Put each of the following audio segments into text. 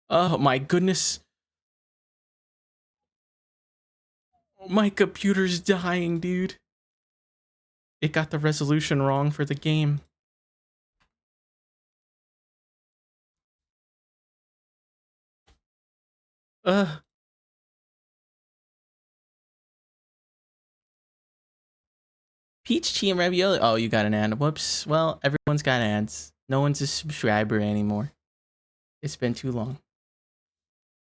Oh my goodness. My computer's dying, dude. It got the resolution wrong for the game. Peach Tea and Ravioli. Oh, you got an ad. Whoops. Well, everyone's got ads. No one's a subscriber anymore. It's been too long.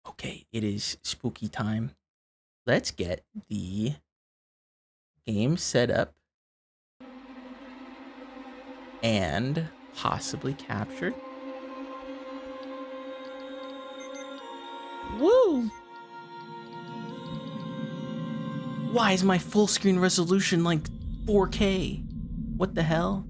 Okay, it is spooky time. Let's get the game set up and possibly captured. Woo! Why is my full screen resolution like 4K? What the hell?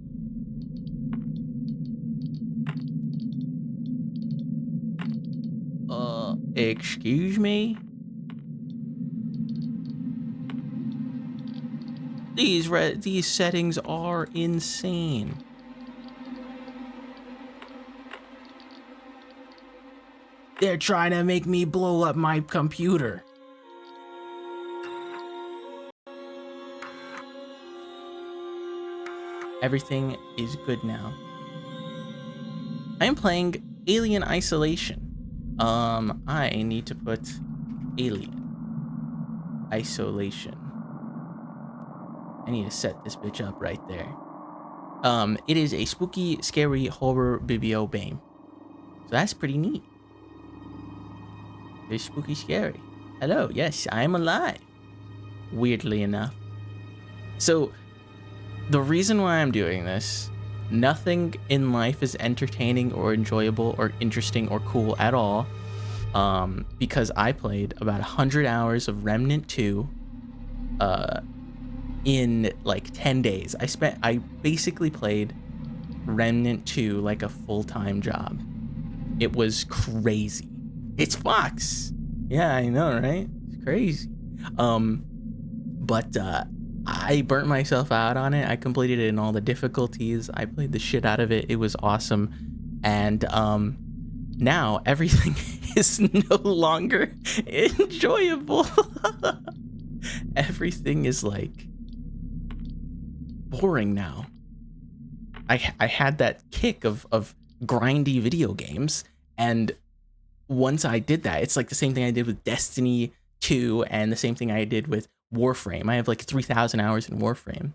Excuse me? These settings are insane. They're trying to make me blow up my computer. Everything is good now. I am playing Alien Isolation. I need to put Alien Isolation. I need to set this bitch up right there. It is a spooky, scary horror video game. So that's pretty neat. It's spooky, scary. Hello, yes, I am alive. Weirdly enough. So, the reason why I'm doing this, nothing in life is entertaining or enjoyable or interesting or cool at all. Because I played about 100 hours of Remnant 2 in like 10 days. I basically played Remnant 2 like a full-time job. It was crazy. It's Fox. Yeah, I know, right? It's crazy. But I burnt myself out on it. I completed it in all the difficulties. I played the shit out of it. It was awesome. And now everything is no longer enjoyable. Everything is like boring now. I had that kick of grindy video games, and once I did that, it's like the same thing I did with Destiny 2 and the same thing I did with Warframe. I have like 3,000 hours in Warframe.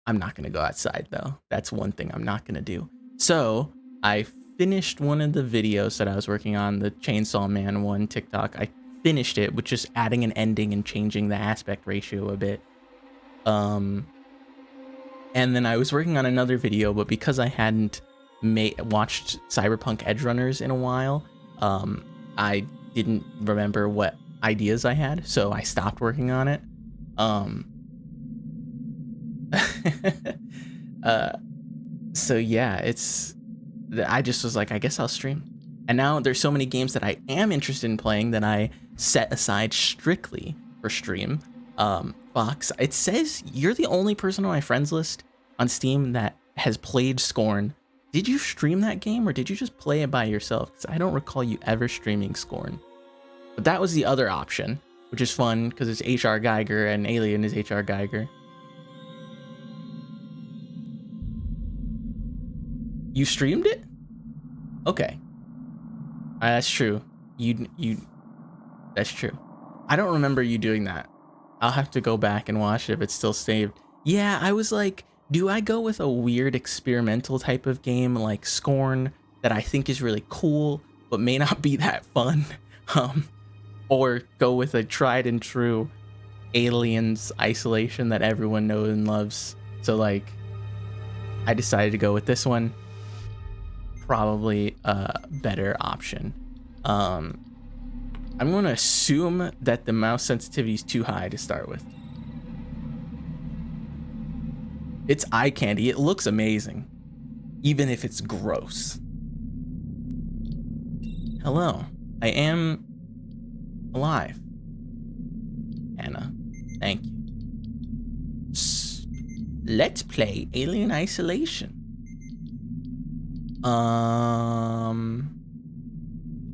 I'm not going to go outside though. That's one thing I'm not going to do. So I finished one of the videos that I was working on, the Chainsaw Man one TikTok. I finished it with just adding an ending and changing the aspect ratio a bit. And then I was working on another video, but because I hadn't watched Cyberpunk Edgerunners in a while, I didn't remember what ideas I had, so I stopped working on it. So yeah, I just was like, I guess I'll stream. And now there's so many games that I am interested in playing that I set aside strictly for stream. Fox, it says you're the only person on my friends list on Steam that has played Scorn. Did you stream that game or did you just play it by yourself? Because I don't recall you ever streaming Scorn. But that was the other option, which is fun because it's H.R. Geiger and Alien is H.R. Geiger. You streamed it? Okay. That's true. That's true. I don't remember you doing that. I'll have to go back and watch it if it's still saved. Yeah, I was like, do I go with a weird experimental type of game like Scorn that I think is really cool but may not be that fun? Or go with a tried and true Aliens Isolation that everyone knows and loves. So like, I decided to go with this one. Probably a better option. I'm going to assume that the mouse sensitivity is too high to start with. It's eye candy. It looks amazing, even if it's gross. Hello, I am alive. Anna, thank you. Let's play Alien Isolation.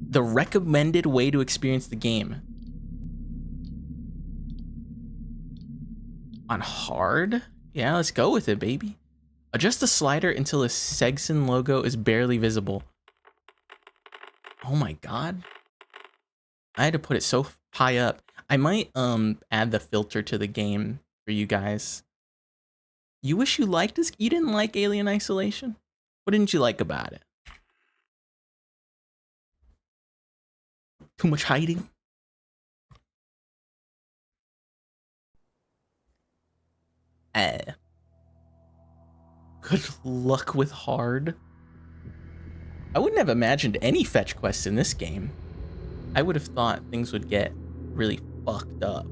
The recommended way to experience the game. On hard? Yeah, let's go with it, baby. Adjust the slider until the Segson logo is barely visible. Oh my god. I had to put it so high up. I might add the filter to the game for you guys. You wish you liked this? You didn't like Alien Isolation? What didn't you like about it? Too much hiding? Good luck with hard. I wouldn't have imagined any fetch quests in this game. I would have thought things would get really fucked up.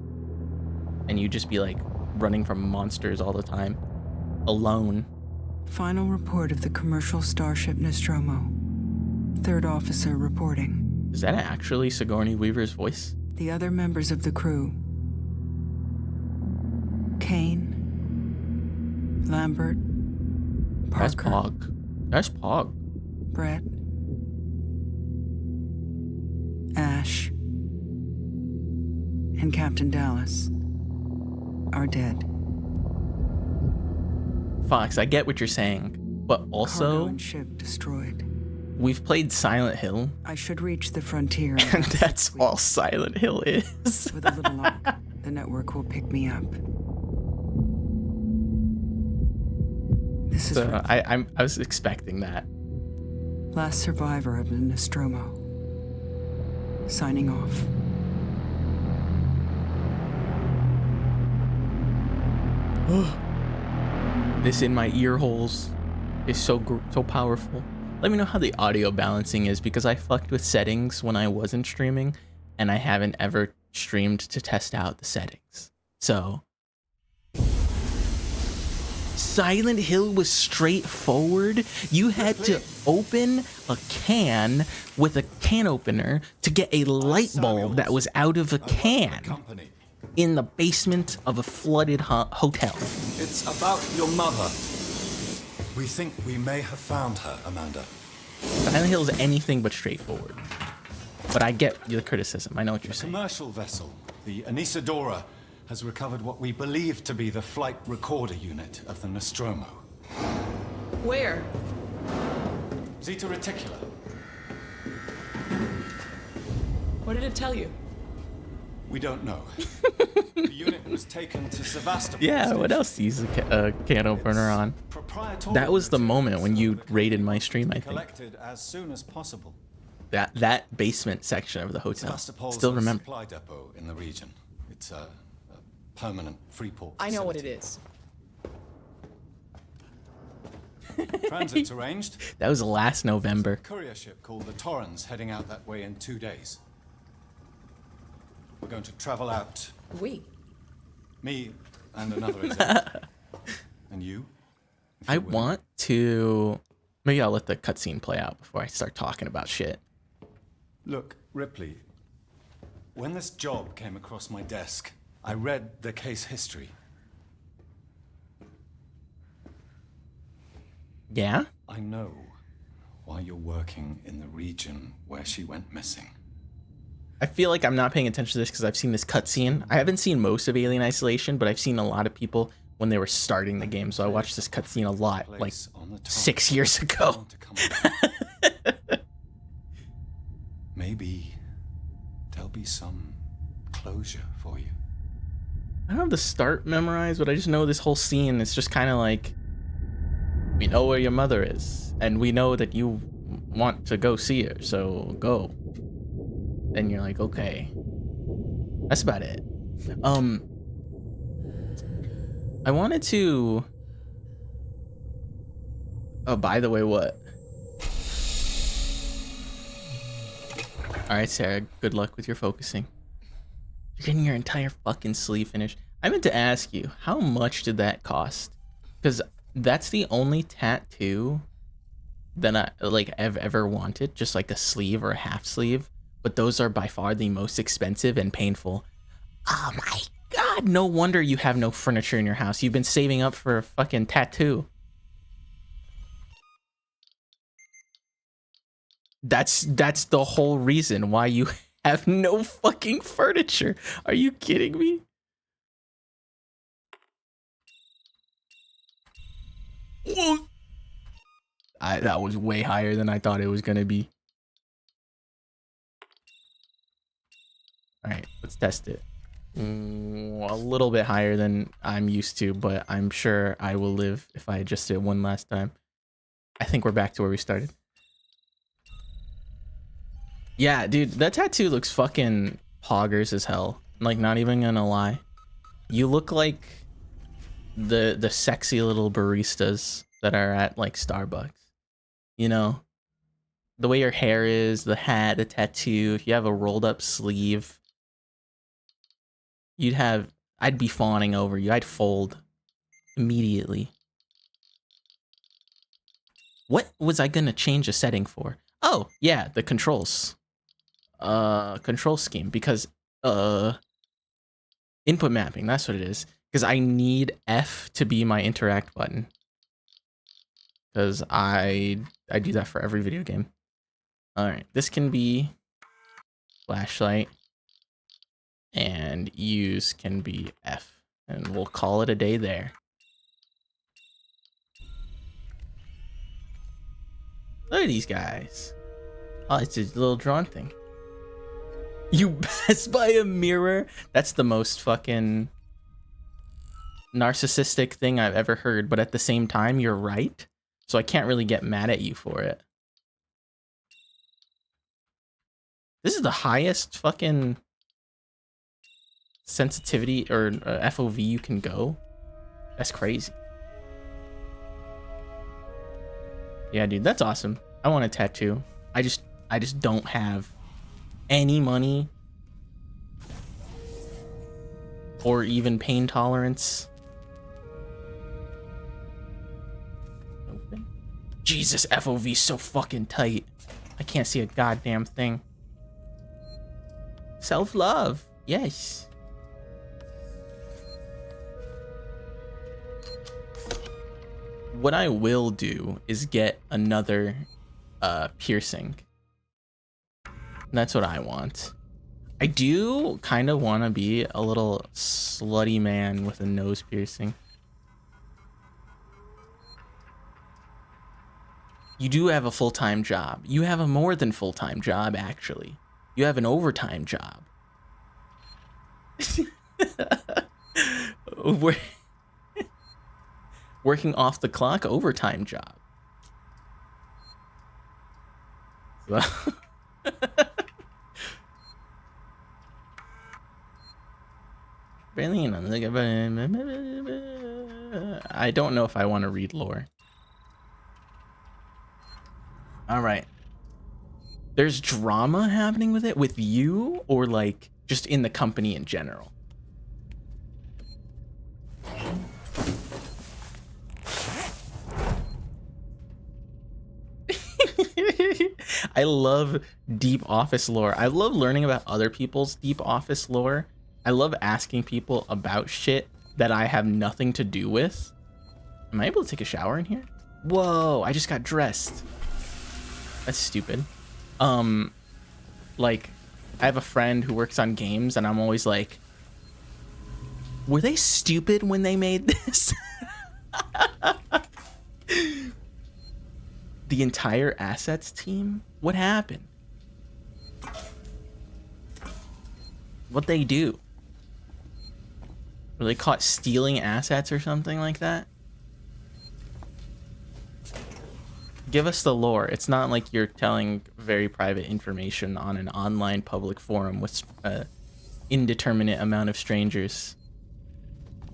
And you'd just be like running from monsters all the time. Alone. Final report of the commercial starship Nostromo. Third officer reporting. Is that actually Sigourney Weaver's voice? The other members of the crew. Kane. Lambert. Parker. That's Pog. That's Pog. Brett. Ash. And Captain Dallas are dead. Fox, I get what you're saying, but also Cargo and ship destroyed. we've played Silent Hill. I should reach the frontier. And that's all Silent Hill is. With a little luck, the network will pick me up. This is So I was expecting that. last survivor of the Nostromo. Signing off. This in my ear holes is so powerful. Let me know how the audio balancing is, because I fucked with settings when I wasn't streaming, and I haven't ever streamed to test out the settings. So Silent Hill was straightforward. You had to open a can with a can opener to get a light bulb that was out of a can in the basement of a flooded hotel. It's about your mother. We think we may have found her, Amanda. Silent Hill is anything but straightforward. But I get the criticism. I know what you're saying. A commercial vessel, the Anisadora, has recovered what we believe to be the flight recorder unit of the Nostromo. Where? Zeta Reticula. What did it tell you? We don't know. The unit was taken to Sevastopol. Yeah, what else do you use a can opener on? That was the moment when you rated my stream, I think. Collected as soon as possible. That basement section of the hotel. Sevastopol's Still a remember. supply depot in the region. It's a permanent free port I know what it facility. is. Transit's arranged. That was last November. Courier ship called the Torrens heading out that way in 2 days. We're going to travel out. We. Me and another executive. And you? If I you're willing. want to... Maybe I'll let the cutscene play out before I start talking about shit. Look, Ripley, when this job came across my desk, I read the case history. Yeah? I know why you're working in the region where she went missing. I feel like I'm not paying attention to this because I've seen this cutscene. I haven't seen most of Alien Isolation, but I've seen a lot of people when they were starting the game, so I watched this cutscene a lot, like 6 years ago. Maybe there'll be some closure for you. I don't have the start memorized, but I just know this whole scene. It's just kind of like, we know where your mother is, and we know that you want to go see her, so go. And you're like, okay. That's about it. I wanted to... Oh, by the way, what? Alright, Sarah, good luck with your focusing. You're getting your entire fucking sleeve finished. I meant to ask you, how much did that cost? Because that's the only tattoo that I've ever wanted, just like a sleeve or a half sleeve. But those are by far the most expensive and painful. Oh my god, no wonder you have no furniture in your house. You've been saving up for a fucking tattoo. That's the whole reason why you have no fucking furniture. Are you kidding me? That was way higher than I thought it was gonna be. All right, let's test it. A little bit higher than I'm used to, but I'm sure I will live if I adjust it one last time. I think we're back to where we started. Yeah, dude, that tattoo looks fucking poggers as hell. Like, not even gonna lie. You look like the sexy little baristas that are at like Starbucks. You know? The way your hair is, the hat, the tattoo, if you have a rolled up sleeve, I'd be fawning over you. I'd fold immediately. What was I gonna change a setting for? Oh, yeah, the controls. Control scheme, because input mapping, that's what it is. Because I need F to be my interact button. Because I do that for every video game. Alright, this can be flashlight. And use can be F. And we'll call it a day there. Look at these guys. Oh, it's a little drawn thing. You best buy a mirror? That's the most fucking narcissistic thing I've ever heard, but at the same time, you're right. So I can't really get mad at you for it. This is the highest fucking sensitivity or FOV you can go. That's crazy. Yeah, dude, that's awesome. I want a tattoo. I just don't have any money or even pain tolerance. Open. Jesus, FOV so fucking tight. I can't see a goddamn thing. Self-love. Yes. What I will do is get another piercing. That's what I want. I do kind of want to be a little slutty man with a nose piercing. You do have a full-time job. You have a more than full-time job, actually. You have an overtime job. Working off the clock overtime job. So I don't know if I want to read lore. All right. There's drama happening with it, with you, or like just in the company in general? I love deep office lore. I love learning about other people's deep office lore. I love asking people about shit that I have nothing to do with. Am I able to take a shower in here? Whoa, I just got dressed. That's stupid. Like, I have a friend who works on games, and I'm always like, were they stupid when they made this? The entire assets team? What happened? What'd they do? Were they caught stealing assets or something like that? Give us the lore. It's not like you're telling very private information on an online public forum with an indeterminate amount of strangers.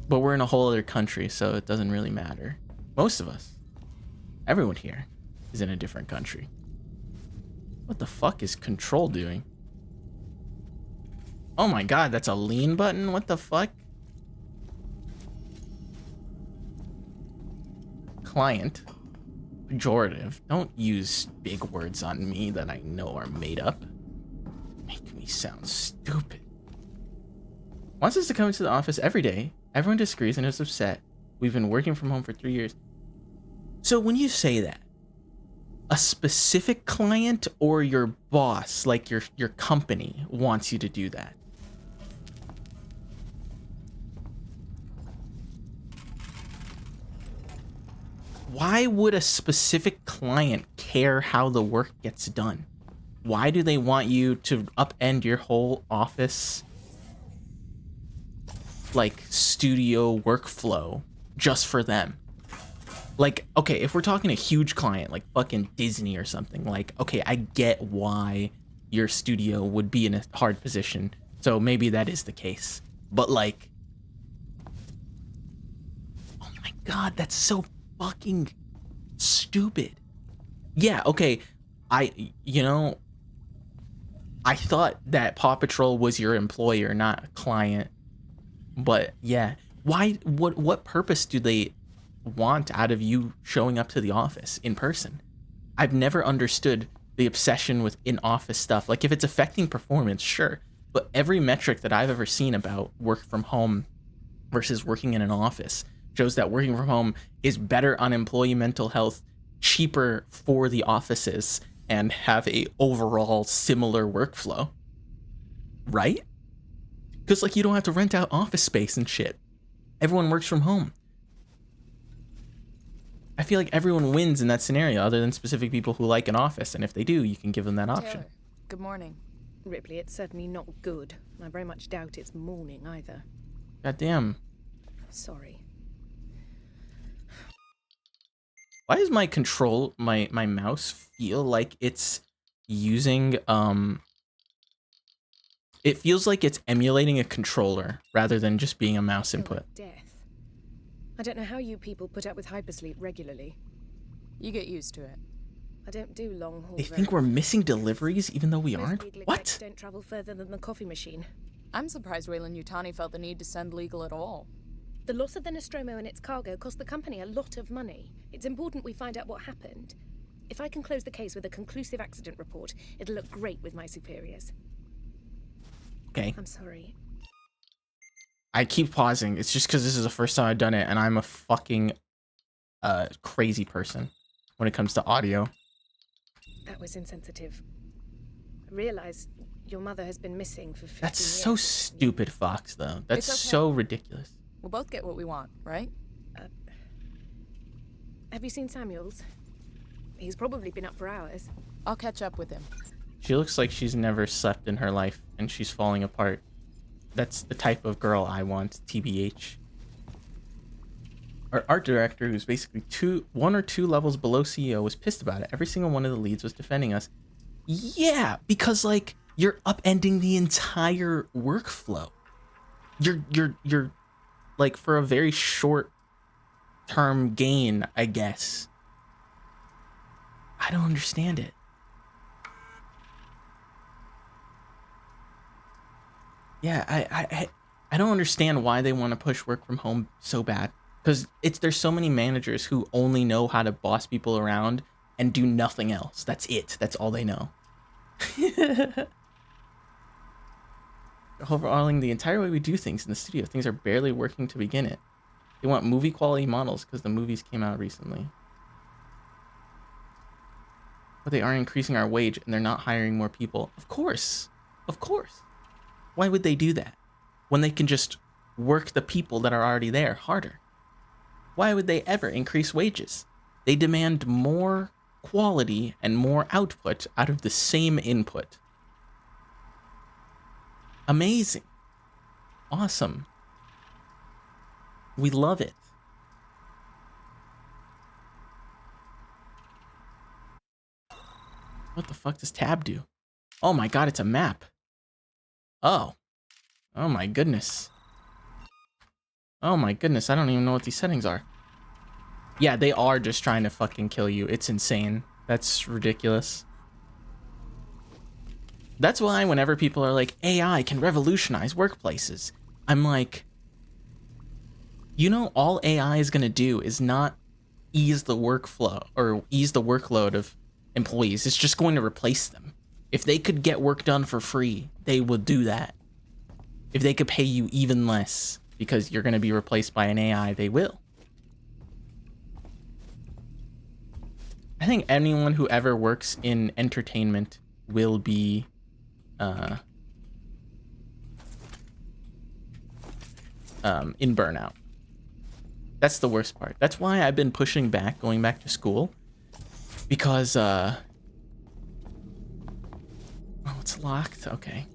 But we're in a whole other country, so it doesn't really matter. Most of us. Everyone here is in a different country. What the fuck is control doing? Oh my god, that's a lean button? What the fuck? Client. Pejorative. Don't use big words on me that I know are made up. Make me sound stupid. Wants us to come into the office every day. Everyone disagrees and is upset. We've been working from home for 3 years. So when you say that, a specific client or your boss, like your company, wants you to do that? Why would a specific client care how the work gets done? Why do they want you to upend your whole office, like, studio workflow just for them? Like, okay, if we're talking a huge client, like fucking Disney or something, like, okay, I get why your studio would be in a hard position. So maybe that is the case. But like, oh my God, that's so fucking stupid. Yeah, okay. You know, I thought that Paw Patrol was your employer, not a client. But yeah, why, what purpose do they want out of you showing up to the office in person? I've never understood the obsession with in-office stuff. Like, if it's affecting performance, sure. But every metric that I've ever seen about work from home versus working in an office shows that working from home is better on employee mental health, cheaper for the offices, and have a overall similar workflow. Right? Because, like, you don't have to rent out office space and shit. Everyone works from home. I feel like everyone wins in that scenario, other than specific people who like an office, and if they do, you can give them that option. Taylor, good morning. Ripley, it's certainly not good. I very much doubt it's morning either. Goddamn. Sorry. Why does my control, my mouse feel like it's using, it feels like it's emulating a controller rather than just being a mouse input. Death. I don't know how you people put up with hypersleep regularly. You get used to it. I don't do long haul. They think we're missing deliveries even though we Most aren't? legal What? execs don't travel further than the coffee machine. I'm surprised Weyland-Yutani felt the need to send legal at all. The loss of the Nostromo and its cargo cost the company a lot of money. It's important we find out what happened. If I can close the case with a conclusive accident report, it'll look great with my superiors. Okay. I'm sorry. I keep pausing. It's just because this is the first time I've done it, and I'm a fucking crazy person when it comes to audio. That was insensitive. I realize your mother has been missing for 15 That's years. so stupid, Fox, though. That's It's okay. so ridiculous. We'll both get what we want, right? Have you seen Samuels? He's probably been up for hours. I'll catch up with him. She looks like she's never slept in her life, and she's falling apart. That's the type of girl I want, TBH. Our art director, who's basically one or two levels below CEO, was pissed about it. Every single one of the leads was defending us. Yeah, because, like, you're upending the entire workflow. You're like, for a very short term gain, I guess. I don't understand it. Yeah, I don't understand why they want to push work from home so bad. Because there's so many managers who only know how to boss people around and do nothing else. That's it. That's all they know. Overhauling the entire way we do things in the studio. Things are barely working to begin it. They want movie quality models because the movies came out recently. But they aren't increasing our wage and they're not hiring more people. Of course. Of course. Why would they do that when they can just work the people that are already there harder? Why would they ever increase wages? They demand more quality and more output out of the same input. Amazing. Awesome. We love it. What the fuck does tab do? Oh my god, it's a map. Oh. Oh my goodness. Oh my goodness, I don't even know what these settings are. Yeah, they are just trying to fucking kill you. It's insane. That's ridiculous. That's why whenever people are like, AI can revolutionize workplaces, I'm like, you know, all AI is gonna do is not ease the workflow or ease the workload of employees. It's just going to replace them. If they could get work done for free, they would do that. If they could pay you even less because you're going to be replaced by an AI, they will. I think anyone who ever works in entertainment will be in burnout. That's the worst part. That's why I've been pushing back going back to school, because oh, it's locked. Okay.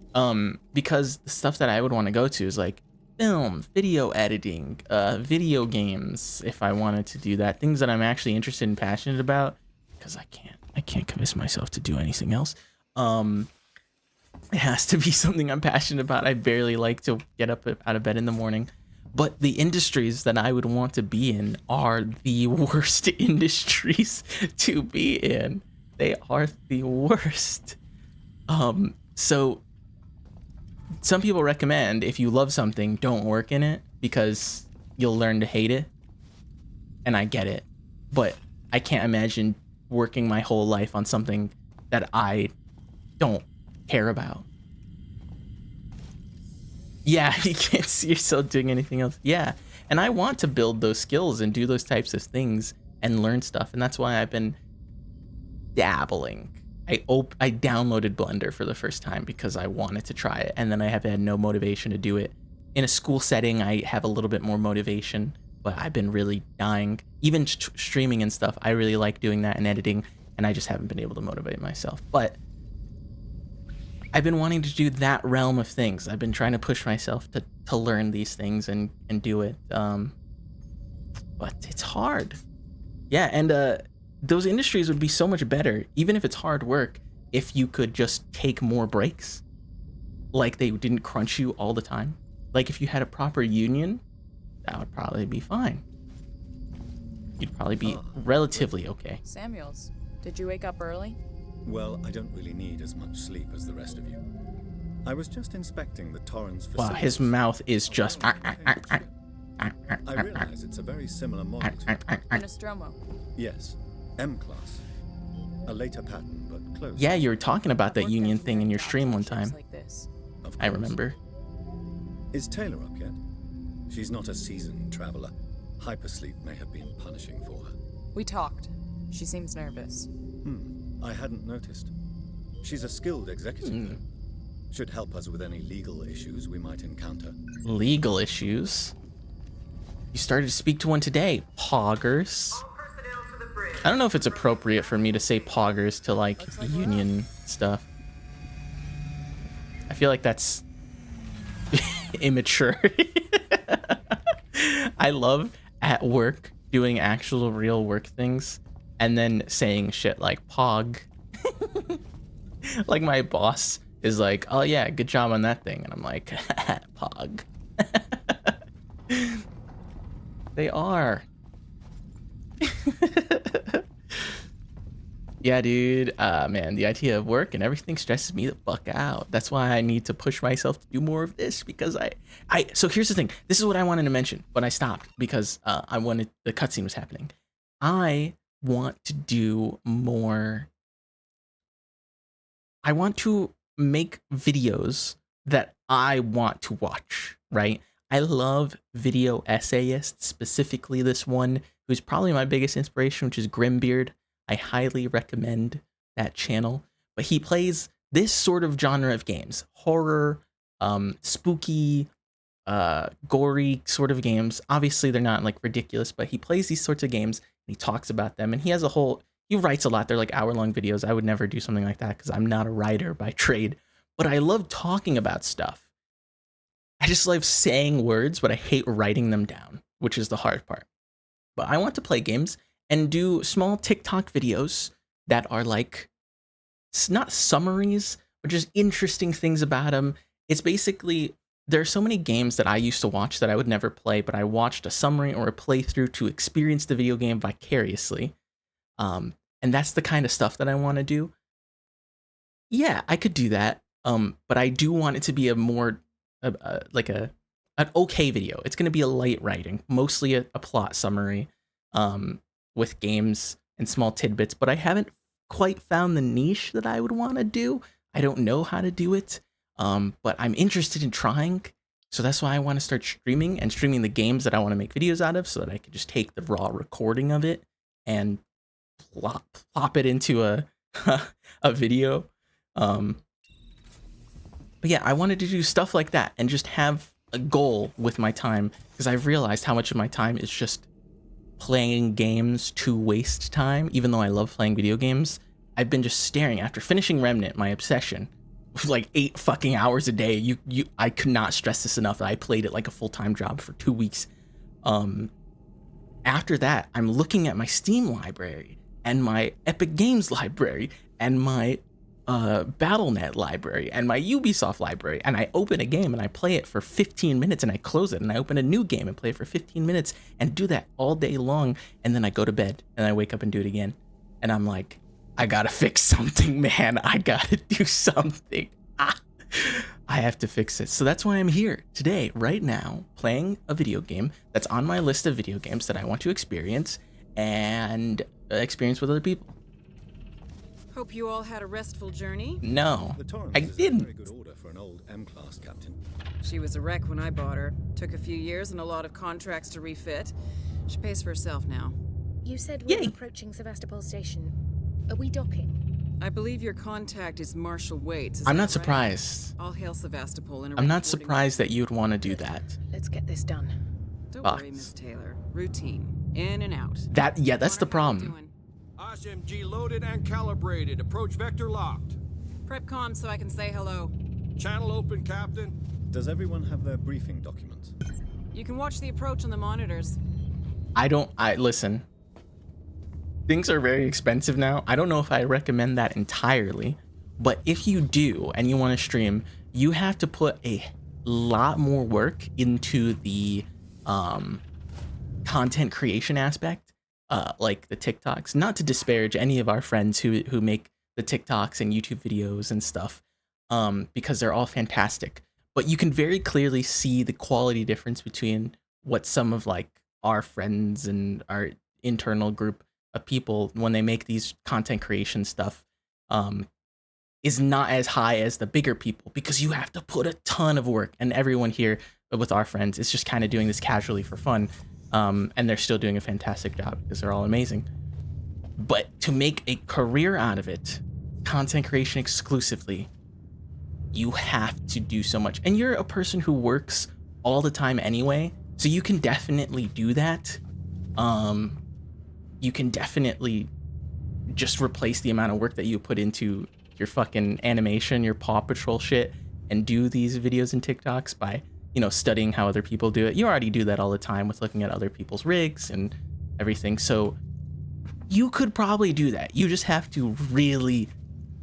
Because the stuff that I would want to go to is like film, video editing, video games, if I wanted to do that, things that I'm actually interested and passionate about, because I can't convince myself to do anything else. It has to be something I'm passionate about. I barely like to get up out of bed in the morning. But the industries that I would want to be in are the worst industries to be in. They are the worst. So some people recommend, if you love something, don't work in it because you'll learn to hate it. And I get it. But I can't imagine working my whole life on something that I don't care about. Yeah, you can't see yourself doing anything else. Yeah, and I want to build those skills and do those types of things and learn stuff, and that's why I've been dabbling. I downloaded Blender for the first time because I wanted to try it, and then I have had no motivation to do it. In a school setting, I have a little bit more motivation, but I've been really dying. Even streaming and stuff, I really like doing that and editing, and I just haven't been able to motivate myself. But I've been wanting to do that realm of things. I've been trying to push myself to learn these things and do it. But it's hard. Yeah, and those industries would be so much better, even if it's hard work, if you could just take more breaks. Like they didn't crunch you all the time. Like if you had a proper union, that would probably be fine. You'd probably be relatively okay. Samuels, did you wake up early? Well, I don't really need as much sleep as the rest of you. I was just inspecting the Torrens facilities. Wow, his mouth is just... I realize it's a very similar model to... Nostromo. Yes, M-class. A later pattern, but close. Yeah, you were talking about that union thing in your stream one time. Like this. I remember. Is Taylor up yet? She's not a seasoned traveler. Hypersleep may have been punishing for her. We talked. She seems nervous. I hadn't noticed. She's a skilled executive, though. Should help us with any legal issues we might encounter. Legal issues? You started to speak to one today. Poggers. I don't know if it's appropriate for me to say poggers to, like union stuff. I feel like that's immature. I love at work doing actual real work things and then saying shit like pog. Like my boss is like, oh yeah, good job on that thing. And I'm like, pog. They are. Yeah, dude. Man, the idea of work and everything stresses me the fuck out. That's why I need to push myself to do more of this, because so here's the thing. This is what I wanted to mention, but I stopped because I wanted, the cutscene was happening. I want to do more. I want to make videos that I want to watch, right? I love video essayists, specifically this one, who's probably my biggest inspiration, which is Grimbeard. I highly recommend that channel. But he plays this sort of genre of games. Horror, spooky, gory sort of games. Obviously, they're not like ridiculous, but he plays these sorts of games and he talks about them. And he has he writes a lot. They're like hour-long videos. I would never do something like that because I'm not a writer by trade. But I love talking about stuff. I just love saying words, but I hate writing them down, which is the hard part. But I want to play games and do small TikTok videos that are like, not summaries, but just interesting things about them. It's basically, there are so many games that I used to watch that I would never play, but I watched a summary or a playthrough to experience the video game vicariously. And that's the kind of stuff that I want to do. Yeah, I could do that. But I do want it to be a more, like an okay video. It's going to be a light writing, mostly a plot summary, with games and small tidbits, but I haven't quite found the niche that I would want to do. I don't know how to do it, but I'm interested in trying. So that's why I want to start streaming the games that I want to make videos out of, so that I can just take the raw recording of it and plop it into a a video. But yeah, I wanted to do stuff like that and just have a goal with my time, because I've realized how much of my time is just playing games to waste time. Even though I love playing video games, I've been just staring after finishing Remnant, my obsession, with like 8 fucking hours a day. I could not stress this enough that I played it like a full-time job for 2 weeks. After that, I'm looking at my Steam library and my Epic Games library and my Battle.net library and my Ubisoft library, and I open a game and I play it for 15 minutes and I close it, and I open a new game and play it for 15 minutes and do that all day long, and then I go to bed and I wake up and do it again. And I'm like, I gotta fix something, man. I gotta do something. I have to fix it. So that's why I'm here today, right now, playing a video game that's on my list of video games that I want to experience and experience with other people. Hope you all had a restful journey. No, The Torrens I is in didn't. very good order for an old M-class captain. She was a wreck when I bought her. Took a few years and a lot of contracts to refit. She pays for herself now. You said we're Yay. approaching Sevastopol Station. Are we docking? I believe your contact is Marshal Waits. I'm that not right? surprised. I'll hail Sevastopol and I'm not arrange boarding. surprised that you'd want to do that. Let's get this done. Don't Box. worry, Miss Taylor. Routine. In and out. Yeah, that's the Connor, how you problem. doing? SMG loaded and calibrated. Approach vector locked. Prep comm so I can say hello. Channel open, Captain. Does everyone have their briefing documents? You can watch the approach on the monitors. Listen. Things are very expensive now. I don't know if I recommend that entirely, but if you do and you want to stream, you have to put a lot more work into the content creation aspect, like the TikToks. Not to disparage any of our friends who make the TikToks and YouTube videos and stuff, because they're all fantastic. But you can very clearly see the quality difference between what some of like our friends and our internal group of people, when they make these content creation stuff, is not as high as the bigger people, because you have to put a ton of work. And everyone here with our friends is just kind of doing this casually for fun, and they're still doing a fantastic job because they're all amazing. But to make a career out of it, content creation exclusively, you have to do so much. And you're a person who works all the time anyway, so you can definitely do that. You can definitely just replace the amount of work that you put into your fucking animation, your Paw Patrol shit, and do these videos and TikToks by, studying how other people do it. You already do that all the time with looking at other people's rigs and everything. So you could probably do that. You just have to really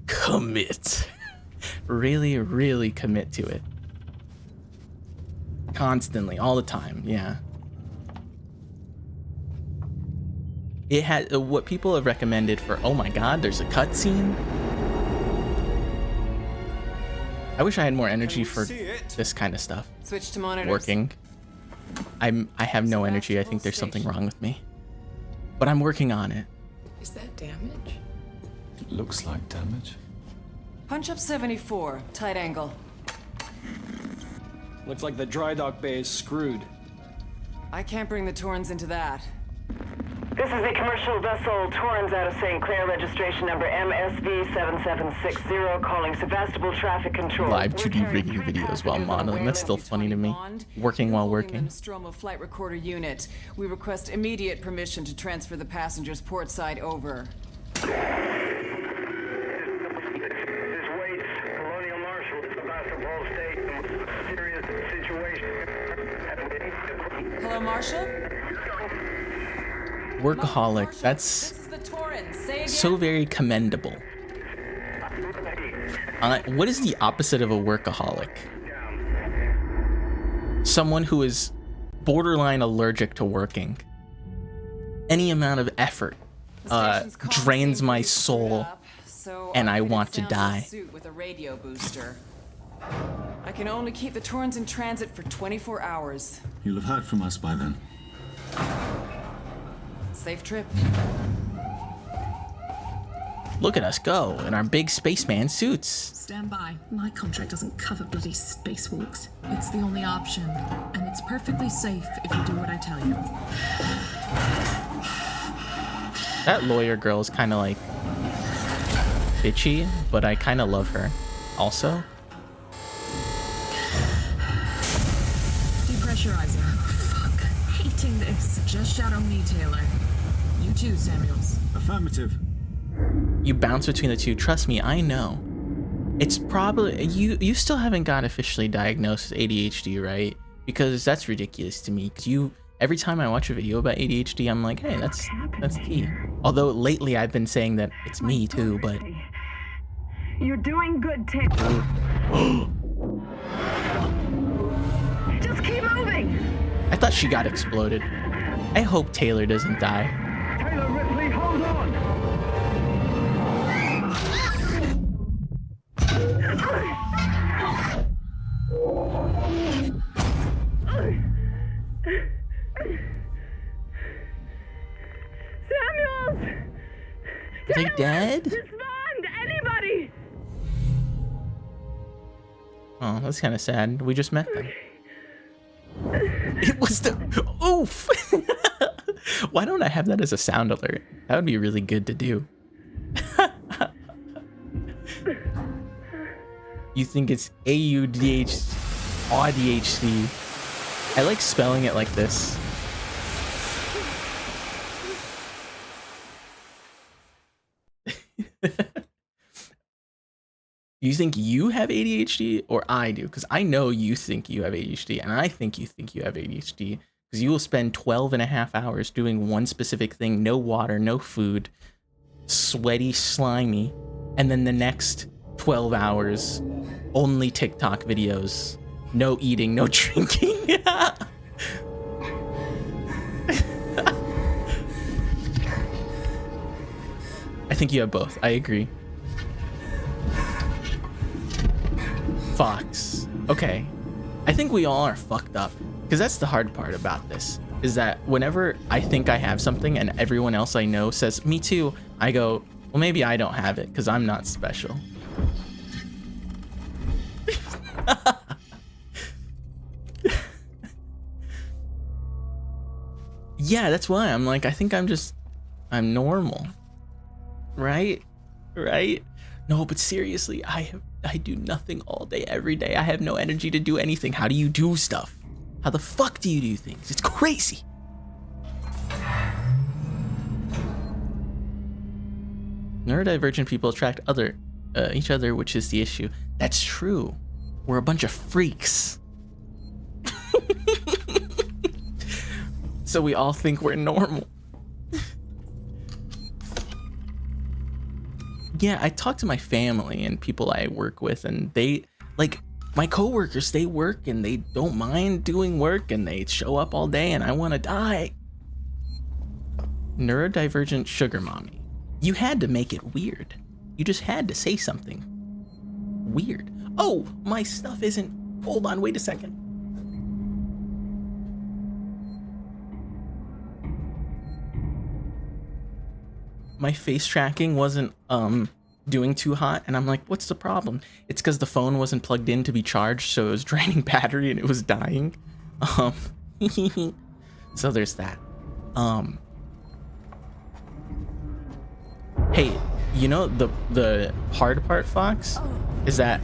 commit. Really, really commit to it. Constantly, all the time, yeah. It had what people have recommended for, oh my god, there's a cutscene. I wish I had more energy for this kind of stuff. Switch to monitors. Working. I have no energy. I think there's something wrong with me. But I'm working on it. Is that damage? Looks like damage. Punch up 74. Tight angle. Looks like the dry dock bay is screwed. I can't bring the Torrens into that. This is the commercial vessel Torrens out of St. Clair, registration number MSV7760, calling Sevastopol Traffic Control. Live 2D rigging videos while modeling. That's still funny to me. Working while working. Nostromo flight recorder unit. We request immediate permission to transfer the passengers port side over. Hello, Marshal? Workaholic. Marshal, That's this is the Torrens. Say again. so very commendable. What is the opposite of a workaholic? Someone who is borderline allergic to working. Any amount of effort The station's comms drains seem my pretty soul, screwed up, so and I fitted want to sound die. suit with a radio booster. I can only keep the Torrens in transit for 24 hours. You'll have heard from us by then. Safe trip. Look at us go in our big spaceman suits. Stand by. My contract doesn't cover bloody spacewalks. It's the only option, and it's perfectly safe if you do what I tell you. That lawyer girl is kind of like bitchy, but I kind of love her also. Depressurizing. Fuck. Hating this. Just shadow me, Taylor. You too, Samuels. Affirmative. You bounce between the two. Trust me, I know. It's probably you still haven't got officially diagnosed with ADHD, right? Because that's ridiculous to me. Because you every time I watch a video about ADHD, I'm like, hey, that's T. Although lately I've been saying that it's me too, but You're doing good, Taylor. Just keep moving. I thought she got exploded. I hope Taylor doesn't die. Taylor Ripley, hold on. Samuels! Are they dead? Respond! Anybody! Oh, that's kind of sad. We just met them. It was the oof. Why don't I have that as a sound alert? That would be really good to do. You think it's AUDHD? I like spelling it like this. You think you have ADHD or I do? Because I know you think you have ADHD and I think you have ADHD because you will spend 12.5 hours doing one specific thing, no water, no food, sweaty, slimy, and then the next 12 hours, only TikTok videos, no eating, no drinking. I think you have both. I agree. Fox. Okay. I think we all are fucked up. Because that's the hard part about this. Is that whenever I think I have something and everyone else I know says, me too, I go, well, maybe I don't have it because I'm not special. Yeah, that's why I'm like, I think I'm normal. Right? Right? No, but seriously, I do nothing all day, every day. I have no energy to do anything. How do you do stuff? How the fuck do you do things? It's crazy. Neurodivergent people attract each other, which is the issue. That's true. We're a bunch of freaks. So we all think we're normal. Yeah, I talk to my family and people I work with, and they, like, my coworkers, they work and they don't mind doing work and they show up all day and I want to die. Neurodivergent sugar mommy. You had to make it weird. You just had to say something weird. Oh, my stuff isn't, hold on, wait a second. My face tracking wasn't doing too hot, and I'm like, what's the problem? It's because the phone wasn't plugged in to be charged, so it was draining battery and it was dying. So there's that. Hey, you know the hard part, Fox, is that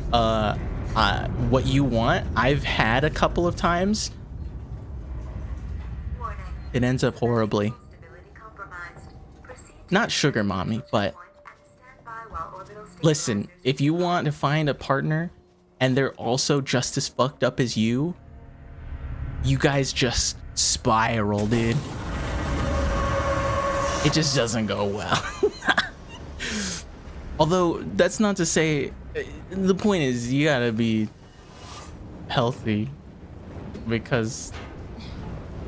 what you want, I've had a couple of times. It ends up horribly. Not sugar mommy, but listen, if you want to find a partner and they're also just as fucked up as you guys just spiral, dude. It just doesn't go well. Although that's not to say, the point is you gotta be healthy because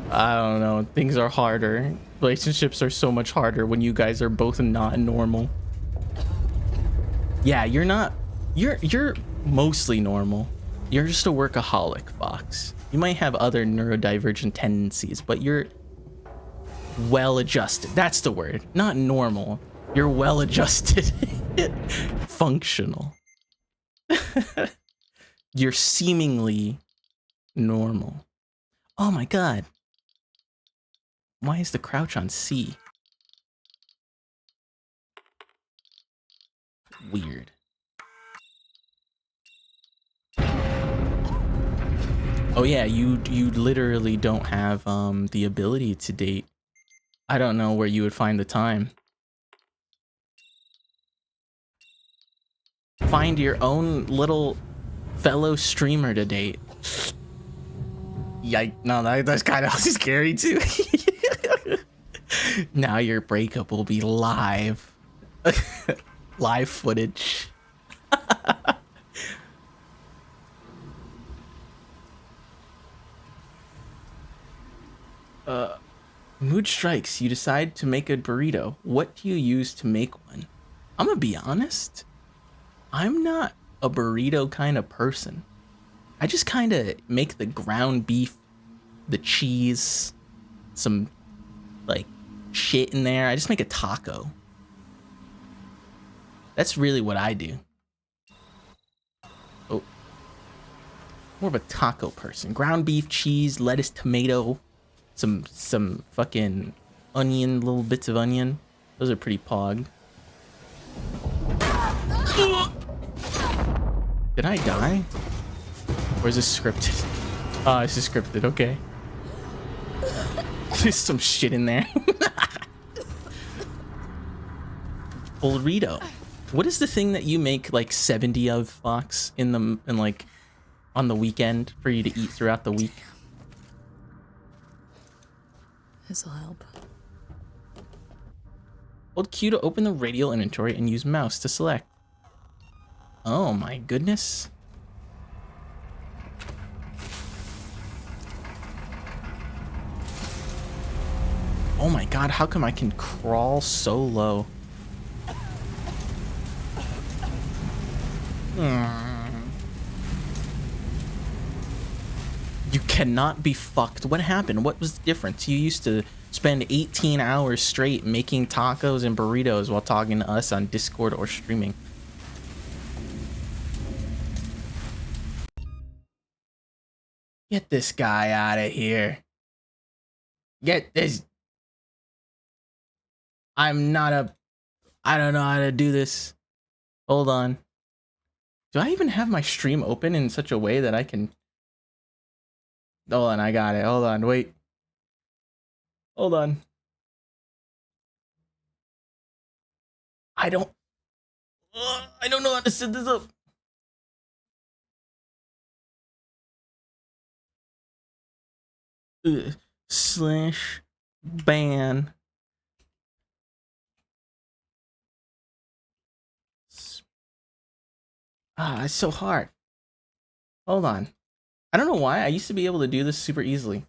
I don't know, things are harder. Relationships are so much harder when you guys are both not normal. Yeah, you're mostly normal. You're just a workaholic, Fox. You might have other neurodivergent tendencies, but you're well adjusted. That's the word. Not normal. You're well adjusted. Functional. You're seemingly normal. Oh my god. Why is the crouch on C? Weird. Oh yeah, you literally don't have the ability to date. I don't know where you would find the time. Find your own little fellow streamer to date. Yike, no, that's kind of scary too. Now your breakup will be live. Live footage. Mood strikes. You decide to make a burrito. What do you use to make one? I'm gonna be honest. I'm not a burrito kind of person. I just kind of make the ground beef, the cheese, some like shit in there. I just make a taco. That's really what I do. Oh, more of a taco person. Ground beef, cheese, lettuce, tomato, some fucking onion, little bits of onion. Those are pretty pog. Did I die? Or is this scripted? Oh, this is scripted, okay. There's some shit in there. Burrito. What is the thing that you make like 70 of, Fox, in like on the weekend for you to eat throughout the week? This'll help. Hold Q to open the radial inventory and use mouse to select. Oh my goodness. Oh my god, how come I can crawl so low? You cannot be fucked. What happened? What was the difference? You used to spend 18 hours straight making tacos and burritos while talking to us on Discord or streaming. Get this guy out of here. Get this. I don't know how to do this. Hold on. Do I even have my stream open in such a way that I can... Hold on, I got it. Hold on, wait. Hold on. I don't know how to set this up. Slash ban. It's so hard. Hold on. I don't know why. I used to be able to do this super easily.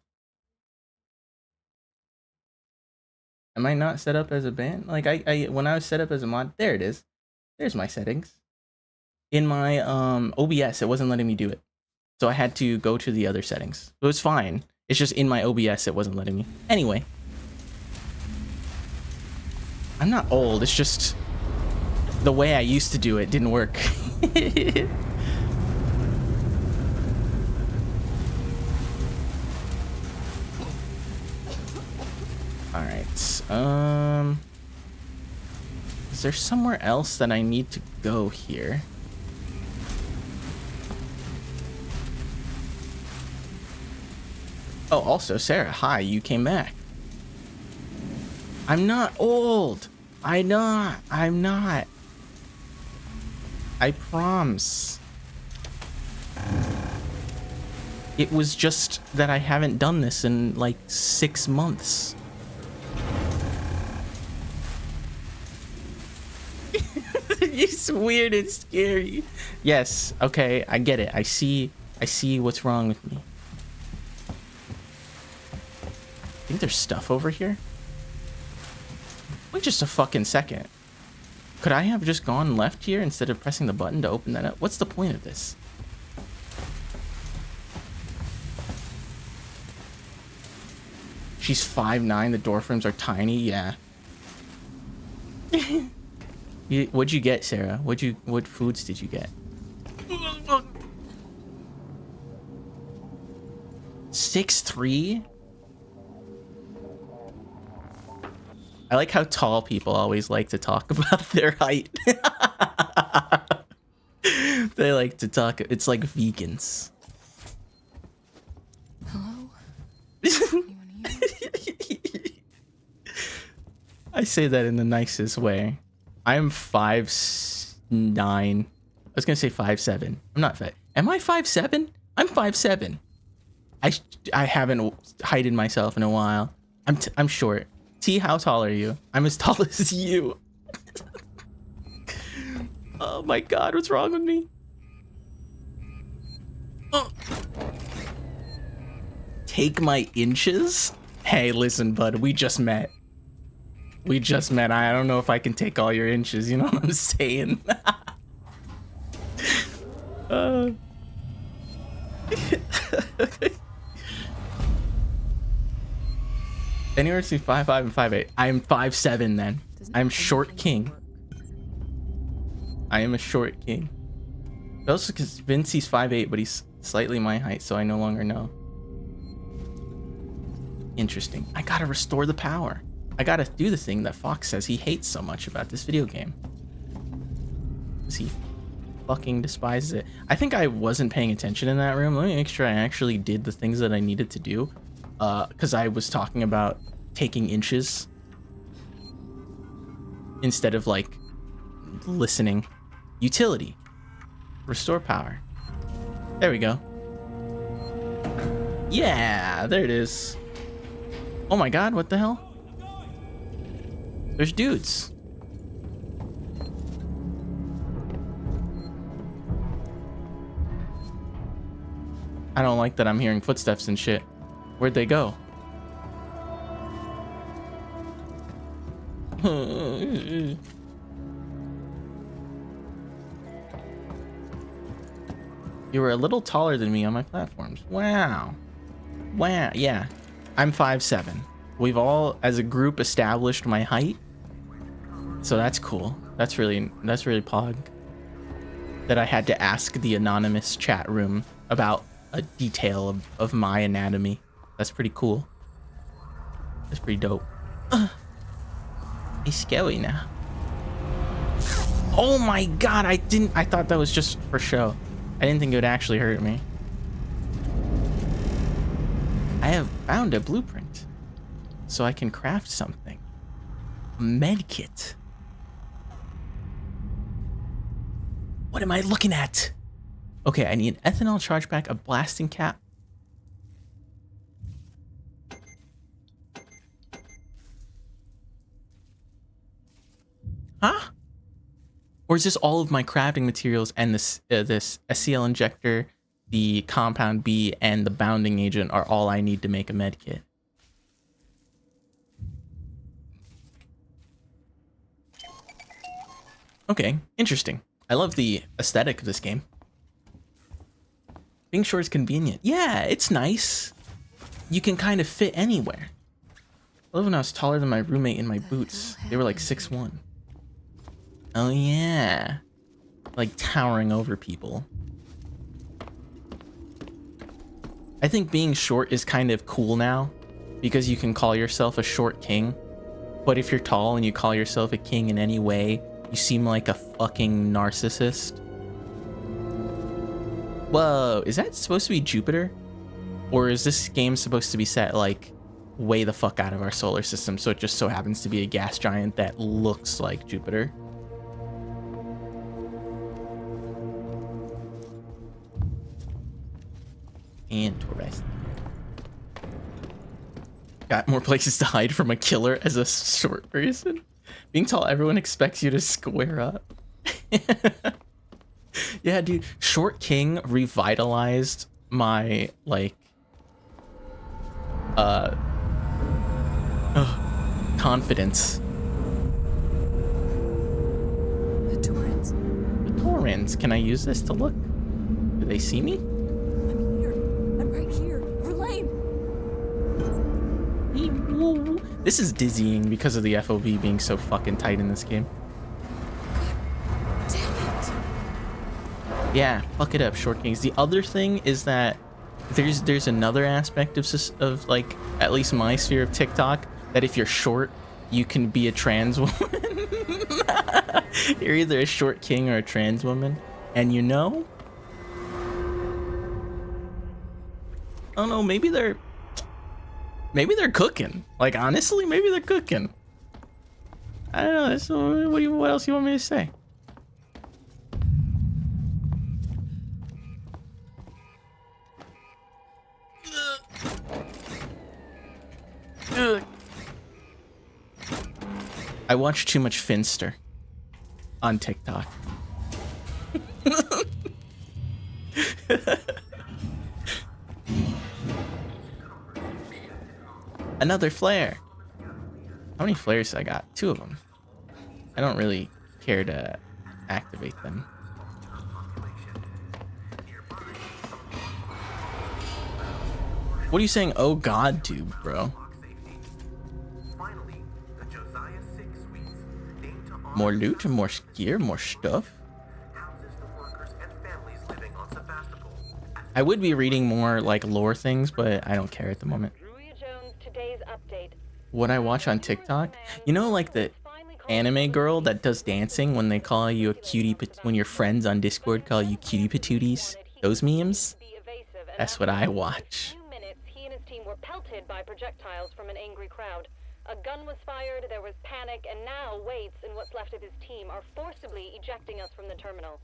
Am I not set up as a ban? Like when I was set up as a mod, there it is. There's my settings. In my OBS, it wasn't letting me do it. So I had to go to the other settings. It was fine. It's just in my OBS, it wasn't letting me. Anyway. I'm not old. It's just the way I used to do it didn't work. Alright, is there somewhere else that I need to go here? Oh, also, Sarah, hi, you came back. I'm not old. I'm not. I promise. It was just that I haven't done this in like 6 months. It's weird and scary. Yes, okay, I get it. I see what's wrong with me. I think there's stuff over here. Wait just a fucking second. Could I have just gone left here instead of pressing the button to open that up? What's the point of this? She's 5'9", the door frames are tiny, yeah. What'd you get, Sarah? What foods did you get? 6'3"? I like how tall people always like to talk about their height. They like to talk. It's like vegans. Hello? I say that in the nicest way. I'm 5'9". I was gonna say 5'7". I'm not fat. Am I 5'7"? I'm 5'7". I haven't heighted myself in a while. I'm short. T, how tall are you? I'm as tall as you. Oh my god, what's wrong with me? Oh. Take my inches? Hey, listen, bud, we just met. We just met. I don't know if I can take all your inches, you know what I'm saying? Anywhere between 5'5" and 5'8". I'm 5'7" then. I'm short king. I am a short king. Also because Vince, he's 5'8", but he's slightly my height, so I no longer know. Interesting. I gotta restore the power. I gotta do the thing that Fox says he hates so much about this video game. Because he fucking despises it. I think I wasn't paying attention in that room. Let me make sure I actually did the things that I needed to do. Because I was talking about taking inches instead of like listening. Utility. Restore power. There we go. Yeah, there it is. Oh my god, what the hell? There's dudes. I don't like that I'm hearing footsteps and shit. Where'd they go? You were a little taller than me on my platforms. Wow. Wow. Yeah. I'm 5'7". We've all, as a group, established my height. So that's cool. That's really pog. That I had to ask the anonymous chat room about a detail of my anatomy. That's pretty cool. That's pretty dope. He's scary now. Oh my god, I thought that was just for show. I didn't think it would actually hurt me. I have found a blueprint. So I can craft something. A med kit. What am I looking at? Okay, I need an ethanol charge pack, a blasting cap. Huh? Or is this all of my crafting materials and this SCL injector, the compound B, and the bounding agent are all I need to make a med kit? Okay, interesting. I love the aesthetic of this game. Being short is convenient. Yeah, it's nice. You can kind of fit anywhere. I love when I was taller than my roommate in my boots. They were like 6'1". Oh yeah. Like towering over people. I think being short is kind of cool now because you can call yourself a short king. But if you're tall and you call yourself a king in any way, you seem like a fucking narcissist. Whoa, is that supposed to be Jupiter? Or is this game supposed to be set like way the fuck out of our solar system, so it just so happens to be a gas giant that looks like Jupiter? Interesting. Got more places to hide from a killer as a short person. Being tall, everyone expects you to square up. Yeah, dude. Short King revitalized my, like, confidence. The Torrens. The Torrens. Can I use this to look? Do they see me? I'm here. I'm right here. Verlaine! This is dizzying because of the FOV being so fucking tight in this game. Damn it! Yeah, fuck it up, Short Kings. The other thing is that there's another aspect of like at least my sphere of TikTok that if you're short, you can be a trans woman. You're either a short king or a trans woman. And you know, I don't know, maybe they're cooking. Like, honestly, maybe they're cooking. I don't know. So what else you want me to say? I watch too much Finster on TikTok. Another flare. How many flares I got? 2 of them. I don't really care to activate them. What are you saying, oh god, dude, bro? More loot, more gear, more stuff. I would be reading more like lore things, but I don't care at the moment. What I watch on TikTok, you know, like the anime girl that does dancing when they call you a cutie, when your friends on Discord call you cutie patooties, those memes. That's what I watch. He and his team were pelted by projectiles from an angry crowd. A gun was fired, there was panic, and now Waits and what's left of his team are forcibly ejecting us from the terminal.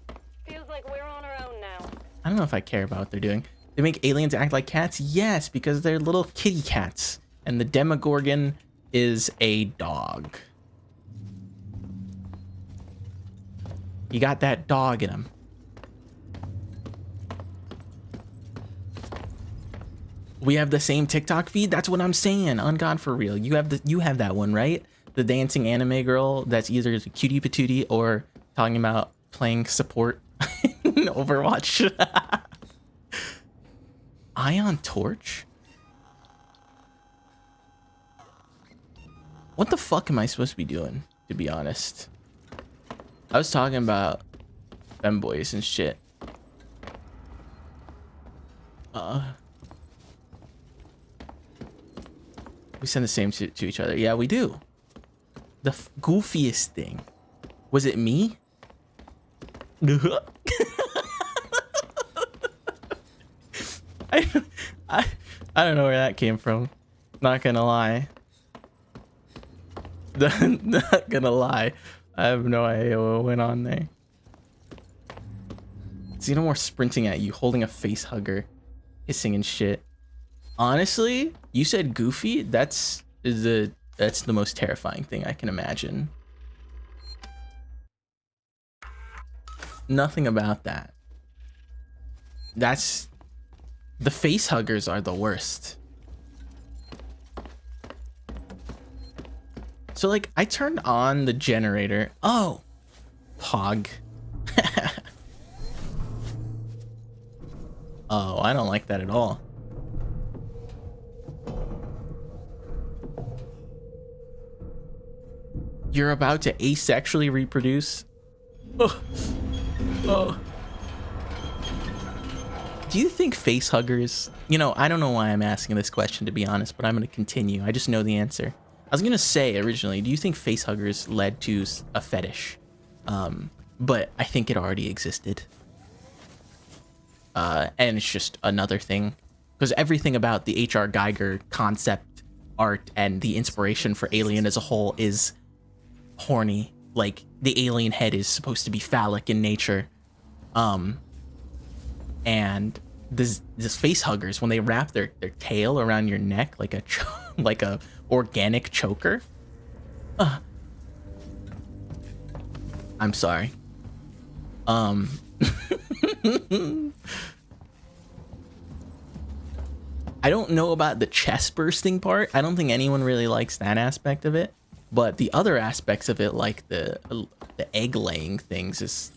Feels like we're on our own now. I don't know if I care about what they're doing. They make aliens act like cats? Yes, because they're little kitty cats. And the Demogorgon is a dog. You got that dog in him. We have the same TikTok feed. That's what I'm saying. On God, for real. You have that one, right? The dancing anime girl that's either a cutie patootie or talking about playing support in Overwatch. Ion Torch? What the fuck am I supposed to be doing, to be honest? I was talking about femboys and shit. We send the same to each other. Yeah, we do. The goofiest thing. Was it me? I don't know where that came from. Not gonna lie. Not gonna lie. I have no idea what went on there. Xenomorph sprinting at you, holding a face hugger, hissing and shit. Honestly, you said goofy. That's the most terrifying thing I can imagine. Nothing about that. That's the face huggers are the worst. So like I turned on the generator. Oh, Pog. Oh, I don't like that at all. You're about to asexually reproduce? Oh. Oh. Do you think face huggers... You know, I don't know why I'm asking this question, to be honest, but I'm going to continue. I just know the answer. I was going to say originally, do you think face huggers led to a fetish? But I think it already existed. And it's just another thing. Because everything about the H.R. Geiger concept art and the inspiration for Alien as a whole is horny. Like, the alien head is supposed to be phallic in nature. And this face huggers, when they wrap their tail around your neck like a like a organic choker. I'm sorry. I don't know about the chest bursting part. I don't think anyone really likes that aspect of it. But the other aspects of it, like the egg laying things,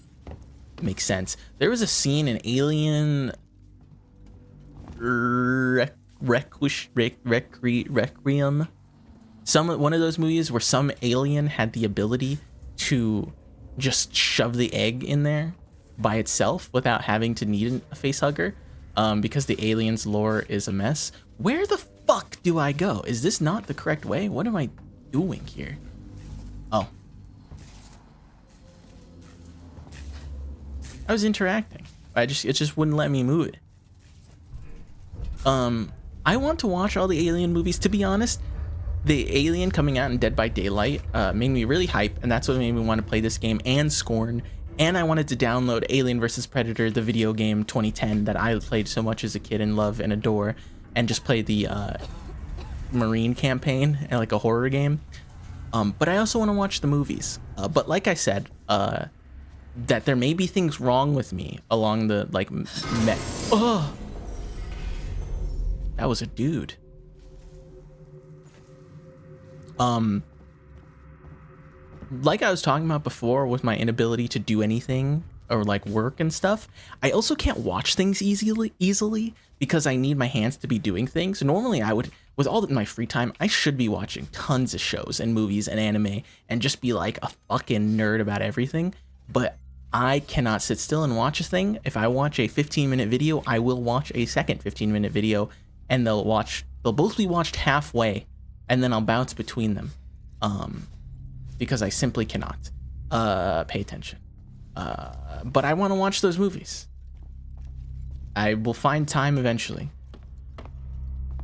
makes sense. There was a scene in Alien Requiem, one of those movies where some alien had the ability to just shove the egg in there by itself without having to need a face hugger, because the alien's lore is a mess. Where the fuck do I go? Is this not the correct way? What am I doing here? Oh. I was interacting. It just wouldn't let me move it. I want to watch all the Alien movies. To be honest, the Alien coming out in Dead by Daylight made me really hype, and that's what made me want to play this game and Scorn. And I wanted to download Alien vs. Predator, the video game 2010 that I played so much as a kid and love and adore, and just play the Marine campaign and like a horror game. But I also want to watch the movies. But like I said, that there may be things wrong with me along the like oh, that was a dude. Like I was talking about before with my inability to do anything or like work and stuff, I also can't watch things easily because I need my hands to be doing things. Normally I would, with all my free time, I should be watching tons of shows and movies and anime and just be like a fucking nerd about everything. But I cannot sit still and watch a thing. If I watch a 15-minute video, I will watch a second 15-minute video, and they'll both be watched halfway, and then I'll bounce between them. Because I simply cannot pay attention. But I want to watch those movies. I will find time eventually.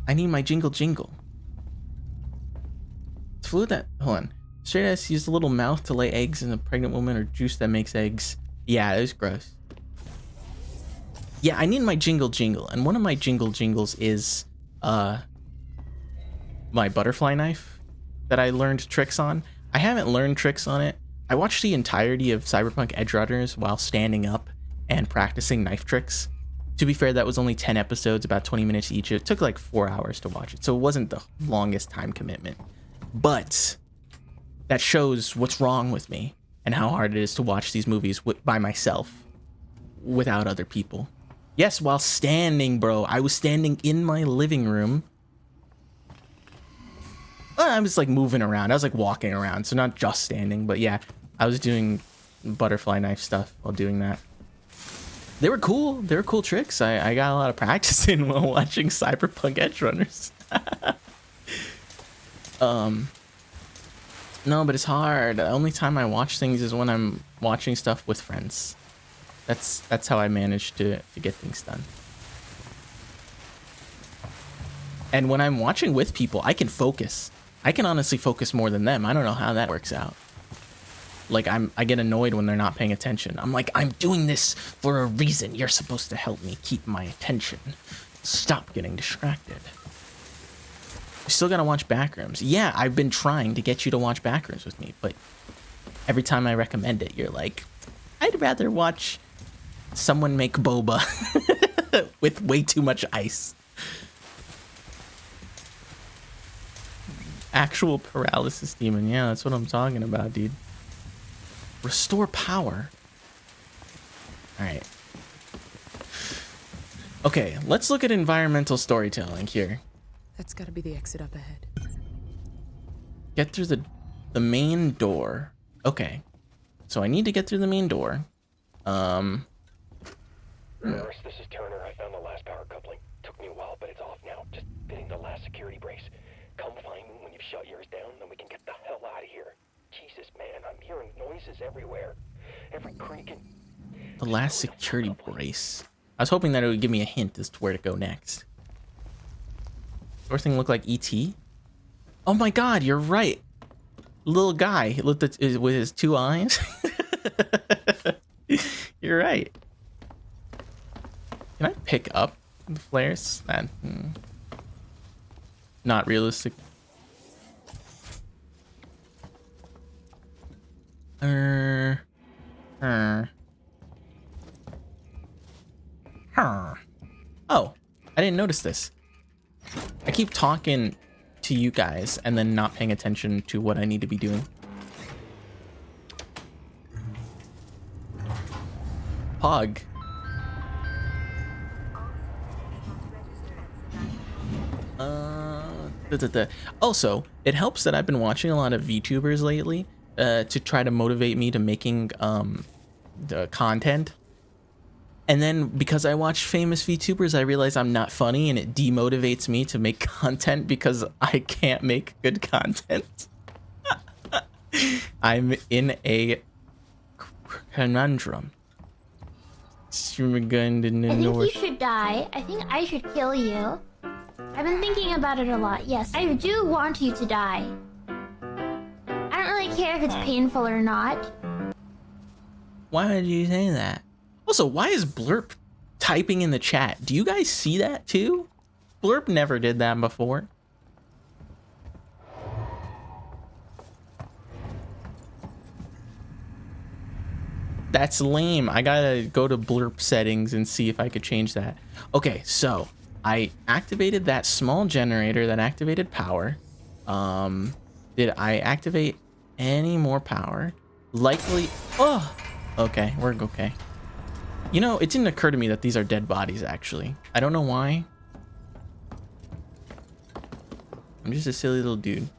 I need my jingle jingle. It's fluid that, hold on. Straight ass use a little mouth to lay eggs in a pregnant woman or juice that makes eggs. Yeah, it was gross. Yeah, I need my jingle jingle. And one of my jingle jingles is my butterfly knife that I learned tricks on. I haven't learned tricks on it. I watched the entirety of Cyberpunk Edgerunners while standing up and practicing knife tricks. To be fair, that was only 10 episodes, about 20 minutes each. It took like 4 hours to watch it, so it wasn't the longest time commitment. But that shows what's wrong with me and how hard it is to watch these movies by myself without other people. Yes, while standing, bro. I was standing in my living room. I was like moving around. I was like walking around, so not just standing, but yeah, I was doing butterfly knife stuff while doing that. They were cool. They were cool tricks. I got a lot of practice in while watching Cyberpunk Edgerunners. No, but it's hard. The only time I watch things is when I'm watching stuff with friends. That's how I manage to get things done. And when I'm watching with people, I can focus. I can honestly focus more than them. I don't know how that works out. Like I get annoyed when they're not paying attention. I'm like, I'm doing this for a reason. You're supposed to help me keep my attention. Stop getting distracted. We still gotta watch Backrooms. Yeah, I've been trying to get you to watch Backrooms with me, but every time I recommend it, you're like, I'd rather watch someone make boba with way too much ice. Actual paralysis demon. Yeah, that's what I'm talking about, dude. Restore power. All right. Okay, let's look at environmental storytelling here. That's gotta be the exit up ahead. Get through the main door. Okay. So I need to get through the main door. Nurse, this is Turner. I found the last power coupling. Took me a while, but it's off now. Just fitting the last security brace. Come find me when you've shut yours down, then we can get the hell out of here. Jesus, man, I'm hearing noises everywhere. Every creak and... The last security brace. I was hoping that it would give me a hint as to where to go next. Does everything look like E.T.? Oh my god, you're right. Little guy with his two eyes. You're right. Can I pick up the flares? Not realistic. Oh, I didn't notice this. I keep talking to you guys and then not paying attention to what I need to be doing. Pog. Also, it helps that I've been watching a lot of VTubers lately to try to motivate me to making the content. And then because I watch famous VTubers, I realize I'm not funny, and it demotivates me to make content because I can't make good content. I'm in a conundrum. You're going to I think you should die. I think I should kill you. I've been thinking about it a lot. Yes, I do want you to die. I don't really care if it's painful or not. Why did you say that? Also, why is Blurp typing in the chat? Do you guys see that too? Blurp never did that before. That's lame. I gotta go to Blurp settings and see if I could change that. Okay, so I activated that small generator that activated power. Did I activate any more power? Likely. Oh, okay, we're okay. You know, it didn't occur to me that these are dead bodies, actually. I don't know why. I'm just a silly little dude.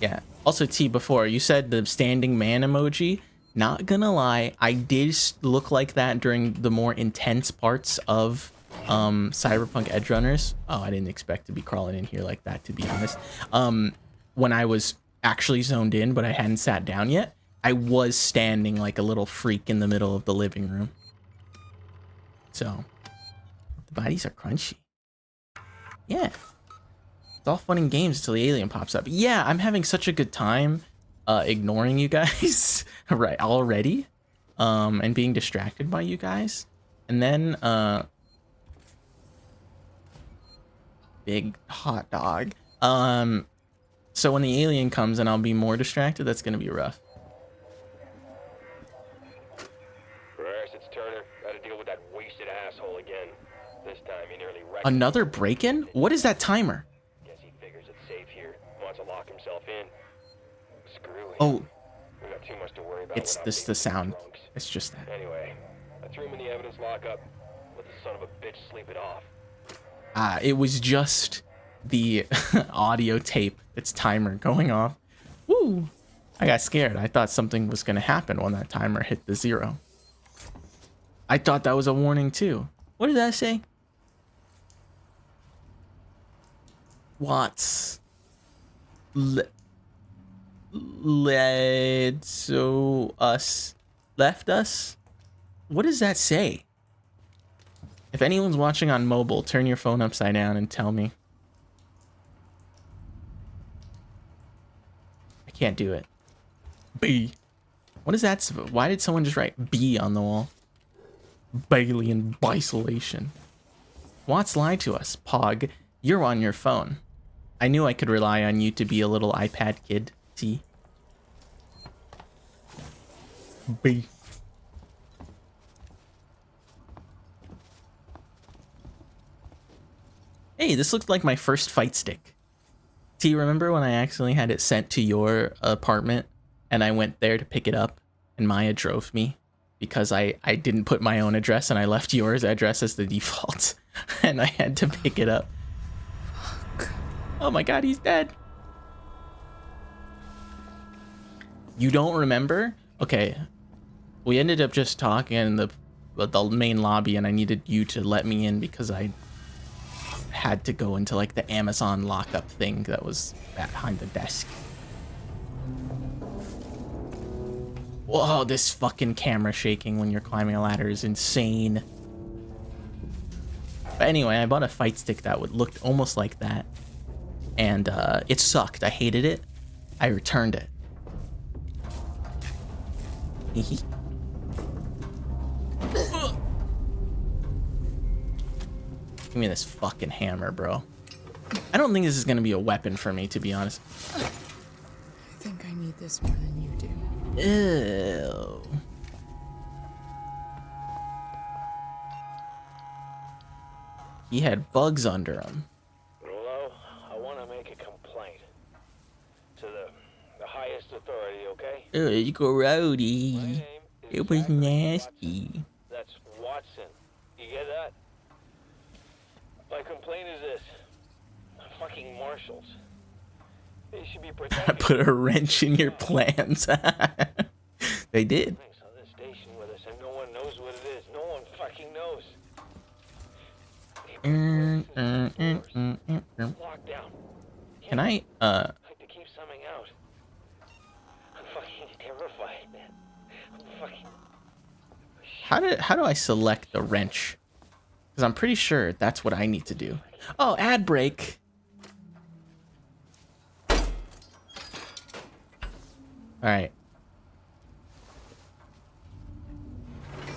Yeah. Also, T, before, you said the standing man emoji. Not gonna lie, I did look like that during the more intense parts of Cyberpunk Edgerunners. Oh, I didn't expect to be crawling in here like that, to be honest. When I was actually zoned in, but I hadn't sat down yet, I was standing like a little freak in the middle of the living room. So, the bodies are crunchy. Yeah. It's all fun and games until the alien pops up. Yeah, I'm having such a good time ignoring you guys right already, and being distracted by you guys. And then big hot dog. So when the alien comes and I'll be more distracted, that's gonna be rough. First, it's Turner. Gotta deal with that wasted asshole again. This time he nearly wrecked. Another break-in? What is that timer? Guess he figures it's safe here. Wants to lock himself in. Screw him. Oh, We got too much to worry about. it's this the sound. It's just that. Anyway, I threw him in the evidence lockup. Let the son of a bitch sleep it off. It was just the audio tape, its timer going off. Woo! I got scared. I thought something was going to happen when that timer hit the 0. I thought that was a warning too. What did that say? Watts. Left us? What does that say? If anyone's watching on mobile, turn your phone upside down and tell me. I can't do it. B. What is that? Why did someone just write B on the wall? Bailey and Bisolation. Watts lied to us. Pog, you're on your phone. I knew I could rely on you to be a little iPad kid. T. B. Hey, this looked like my first fight stick. T, remember when I accidentally had it sent to your apartment and I went there to pick it up and Maya drove me because I didn't put my own address and I left yours address as the default and I had to pick it up. Fuck. Oh my god, he's dead. You don't remember? Okay. We ended up just talking in the main lobby and I needed you to let me in because I had to go into like the Amazon lockup thing that was behind the desk. Whoa, this fucking camera shaking when you're climbing a ladder is insane. But anyway, I bought a fight stick that looked almost like that. And it sucked. I hated it. I returned it. Give me this fucking hammer, bro. I don't think this is gonna be a weapon for me, to be honest. I think I need this more than you do. Ew. He had bugs under him. Rolo, I want to make a complaint to the highest authority, okay? You go rowdy. It was nasty. That's Watson. You get that? My complaint is this. Fucking marshals. They should be protected. Put a wrench in your plans. They did. On this station with us and no one knows what it is. No one fucking knows. Can I I'd like to keep something out. how do I select the wrench? Because I'm pretty sure that's what I need to do. Oh, ad break. All right.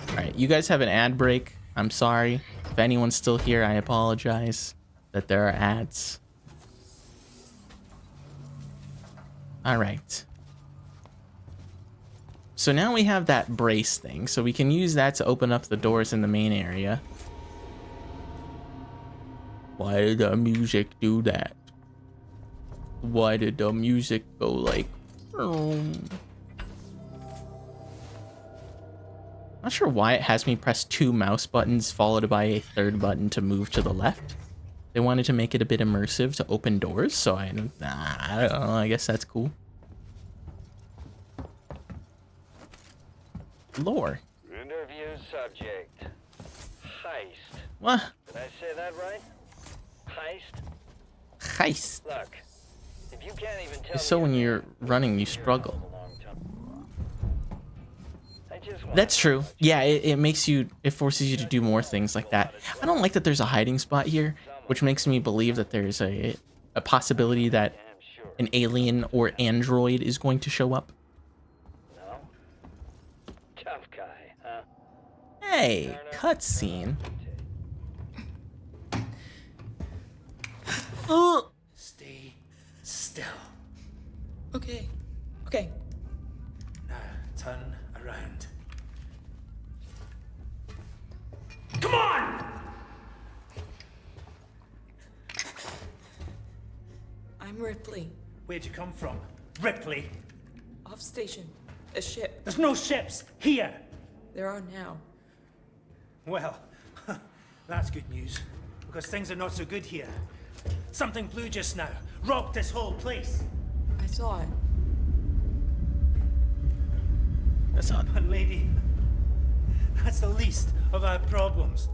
All right, you guys have an ad break. I'm sorry. If anyone's still here, I apologize that there are ads. All right. So now we have that brace thing, so we can use that to open up the doors in the main area. Why did the music do that? Why did the music go like... Not sure why it has me press 2 mouse buttons followed by a 3rd button to move to the left. They wanted to make it a bit immersive to open doors, so I don't know, I guess that's cool. Lore. Interview subject. Heist. What? Did I say that right? Heist? Heist. Look, if you can't even tell So when you're running, you struggle. That's true. Yeah, it makes you, it forces you to do more things like that. I don't like that there's a hiding spot here, which makes me believe that there's a possibility that an alien or android is going to show up. No? Tough guy, huh? Hey, cutscene. Oh. Stay still. Okay. Okay. Now turn around. Come on! I'm Ripley. Where'd you come from? Ripley? Off station. A ship. There's no ships here. There are now. Well, that's good news, because things are not so good here. Something blue just now. Rocked this whole place. I saw it. That's not... But lady, that's the least of our problems.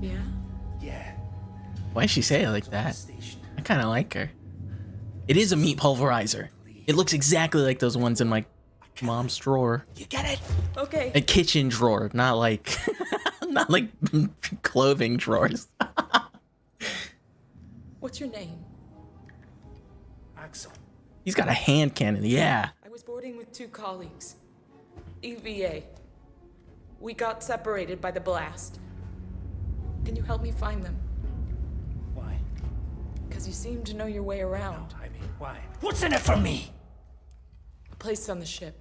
Yeah? Yeah. Why'd she say it like that? I kind of like her. It is a meat pulverizer. It looks exactly like those ones in my mom's drawer. You get it? Okay. A kitchen drawer, not like not like clothing drawers. What's your name? Axel. He's got a hand cannon, yeah. I was boarding with 2 colleagues. EVA. We got separated by the blast. Can you help me find them? Why? Because you seem to know your way around. No, I mean, why? What's in it for me? A place on the ship.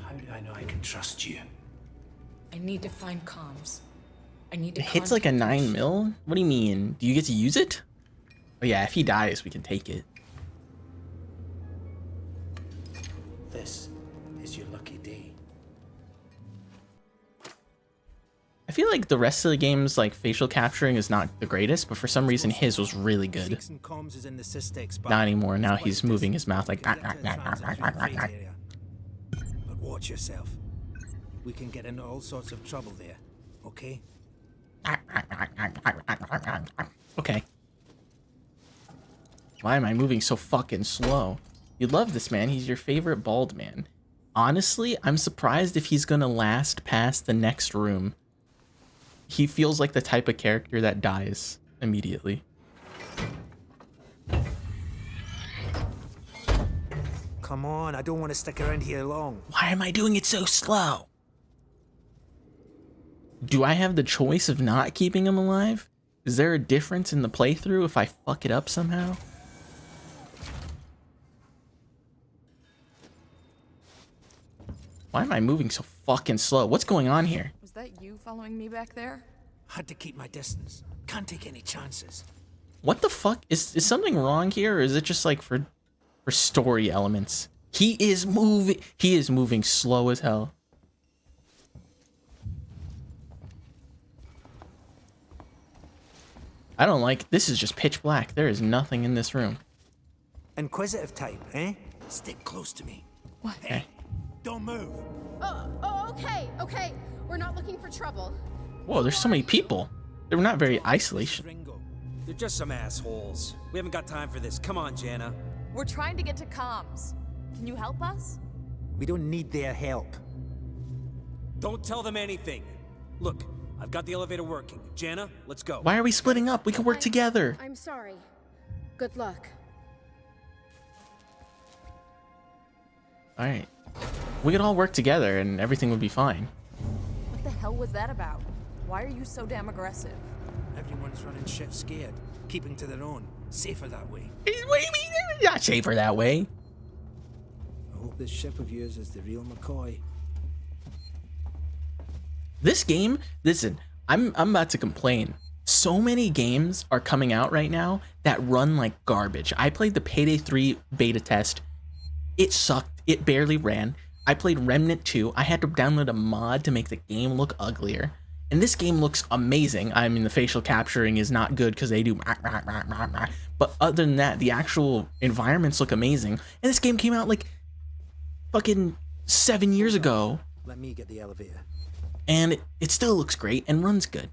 How do I know I can trust you? I need to find comms. I need to It hits like a 9mm? What do you mean? Do you get to use it? Oh yeah, if he dies, we can take it. This is your lucky day. I feel like the rest of the game's like facial capturing is not the greatest, but for some reason his was really good. Not anymore. Now he's moving his mouth like. But watch yourself. We can get into all sorts of trouble there, okay? Okay. Why am I moving so fucking slow? You love this man. He's your favorite bald man. Honestly, I'm surprised if he's gonna last past the next room. He feels like the type of character that dies immediately. Come on, I don't want to stick around here long. Why am I doing it so slow? Do I have the choice of not keeping him alive? Is there a difference in the playthrough if I fuck it up somehow? Why am I moving so fucking slow? What's going on here? Was that you following me back there? Had to keep my distance. Can't take any chances. What the fuck? Is something wrong here, or is it just like for story elements? He is moving slow as hell. I don't like, this is just pitch black. There is nothing in this room. Inquisitive type, eh? Stick close to me. What? Okay. Don't move. Okay. We're not looking for trouble. Whoa, there's so many people. They're not very isolation. They're just some assholes. We haven't got time for this. Come on, Jana. We're trying to get to comms. Can you help us? We don't need their help. Don't tell them anything. Look, I've got the elevator working. Jana, let's go. Why are we splitting up? We can work together. I'm sorry. Good luck. All right. We could all work together and everything would be fine. What the hell was that about? Why are you so damn aggressive? Everyone's running shit scared, keeping to their own. Safer that way. What do you mean? Not safer that way. I hope this ship of yours is the real McCoy. This game, listen, I'm about to complain. So many games are coming out right now that run like garbage. I played the Payday 3 beta test. It sucked. It barely ran. I played Remnant 2. I had to download a mod to make the game look uglier. And this game looks amazing. I mean, the facial capturing is not good because they do but other than that, the actual environments look amazing. And this game came out like fucking 7 years ago. Let me get the elevator. And it still looks great and runs good.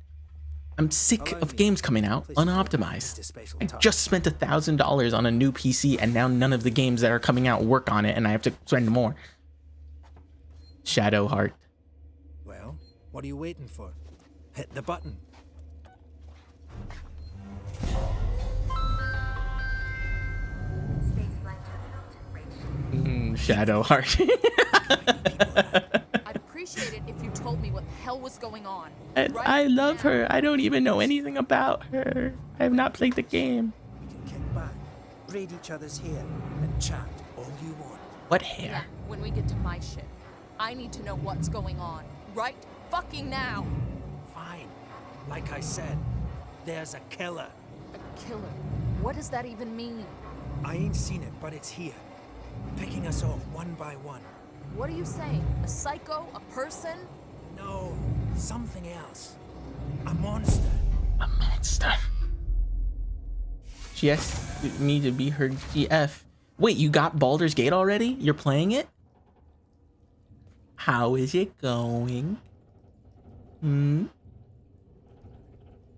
I'm sick of games coming out unoptimized. I just spent $1,000 on a new PC and now none of the games that are coming out work on it and I have to spend more. Shadow Heart. Well, what are you waiting for? Hit the button. Shadow Heart. I'd appreciate it if you told me what the hell was going on. And I love her. I don't even know anything about her. I have not played the game. We can kick back, braid each other's hair, and chat all you want. What hair? Yeah, when we get to my ship. I need to know what's going on. Right fucking now. Fine. Like I said, there's a killer. A killer? What does that even mean? I ain't seen it, but it's here. Picking us off one by one. What are you saying? A psycho? A person? No, something else. A monster. A monster. She asked me to be her GF. Wait, you got Baldur's Gate already? You're playing it? How is it going?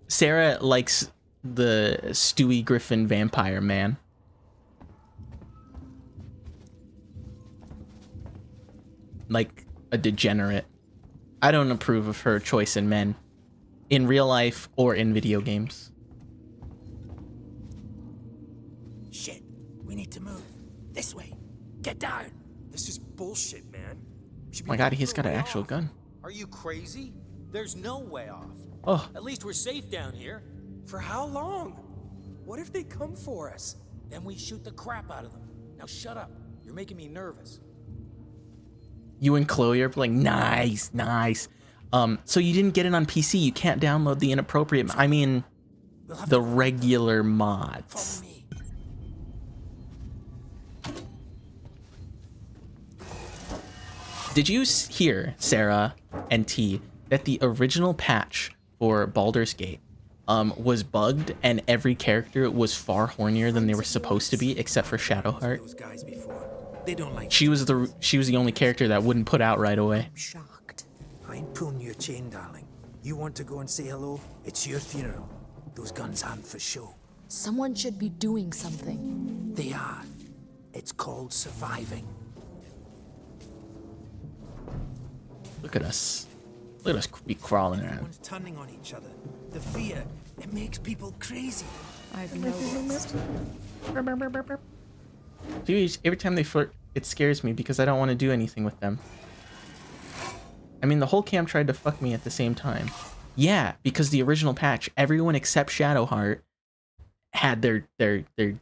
Sarah likes the Stewie Griffin vampire man. Like a degenerate. I don't approve of her choice in men. In real life or in video games. Shit, we need to move. This way. Get down. This is bullshit, man. Oh my god, he's got an actual gun. Are you crazy? There's no way off. Oh. At least we're safe down here. For how long? What if they come for us? Then we shoot the crap out of them. Now shut up. You're making me nervous. You and Chloe are playing. Nice, nice. So you didn't get it on PC. You can't download the inappropriate. I mean, the regular mods. Did you hear, Sarah and T, that the original patch for Baldur's Gate was bugged and every character was far hornier than they were supposed to be, except for Shadowheart? They don't like she was the only character that wouldn't put out right away. I'm shocked. I ain't pulling your chain, darling. You want to go and say hello? It's your funeral. Those guns aren't for show. Someone should be doing something. They are. It's called surviving. Look at us. Look at us be crawling around. Everyone's turning on each other. The fear, it makes people crazy. I've noticed. Dude, every time they flirt, it scares me because I don't want to do anything with them. I mean, the whole camp tried to fuck me at the same time. Yeah, because the original patch, everyone except Shadowheart had their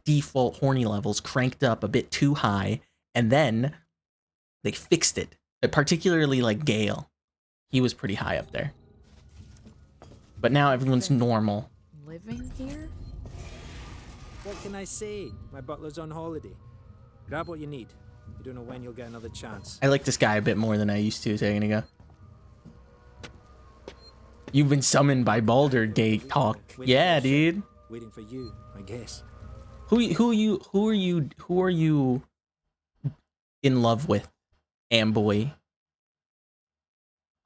default horny levels cranked up a bit too high, and then they fixed it. Particularly like Gale. He was pretty high up there. But now everyone's normal. Living here? What can I say? My butler's on holiday. Grab what you need. You don't know when you'll get another chance. I like this guy a bit more than I used to a second ago. You've been summoned by Baldur Gate talk. Yeah, dude. Waiting for you, I guess. Who are you in love with, Amboy?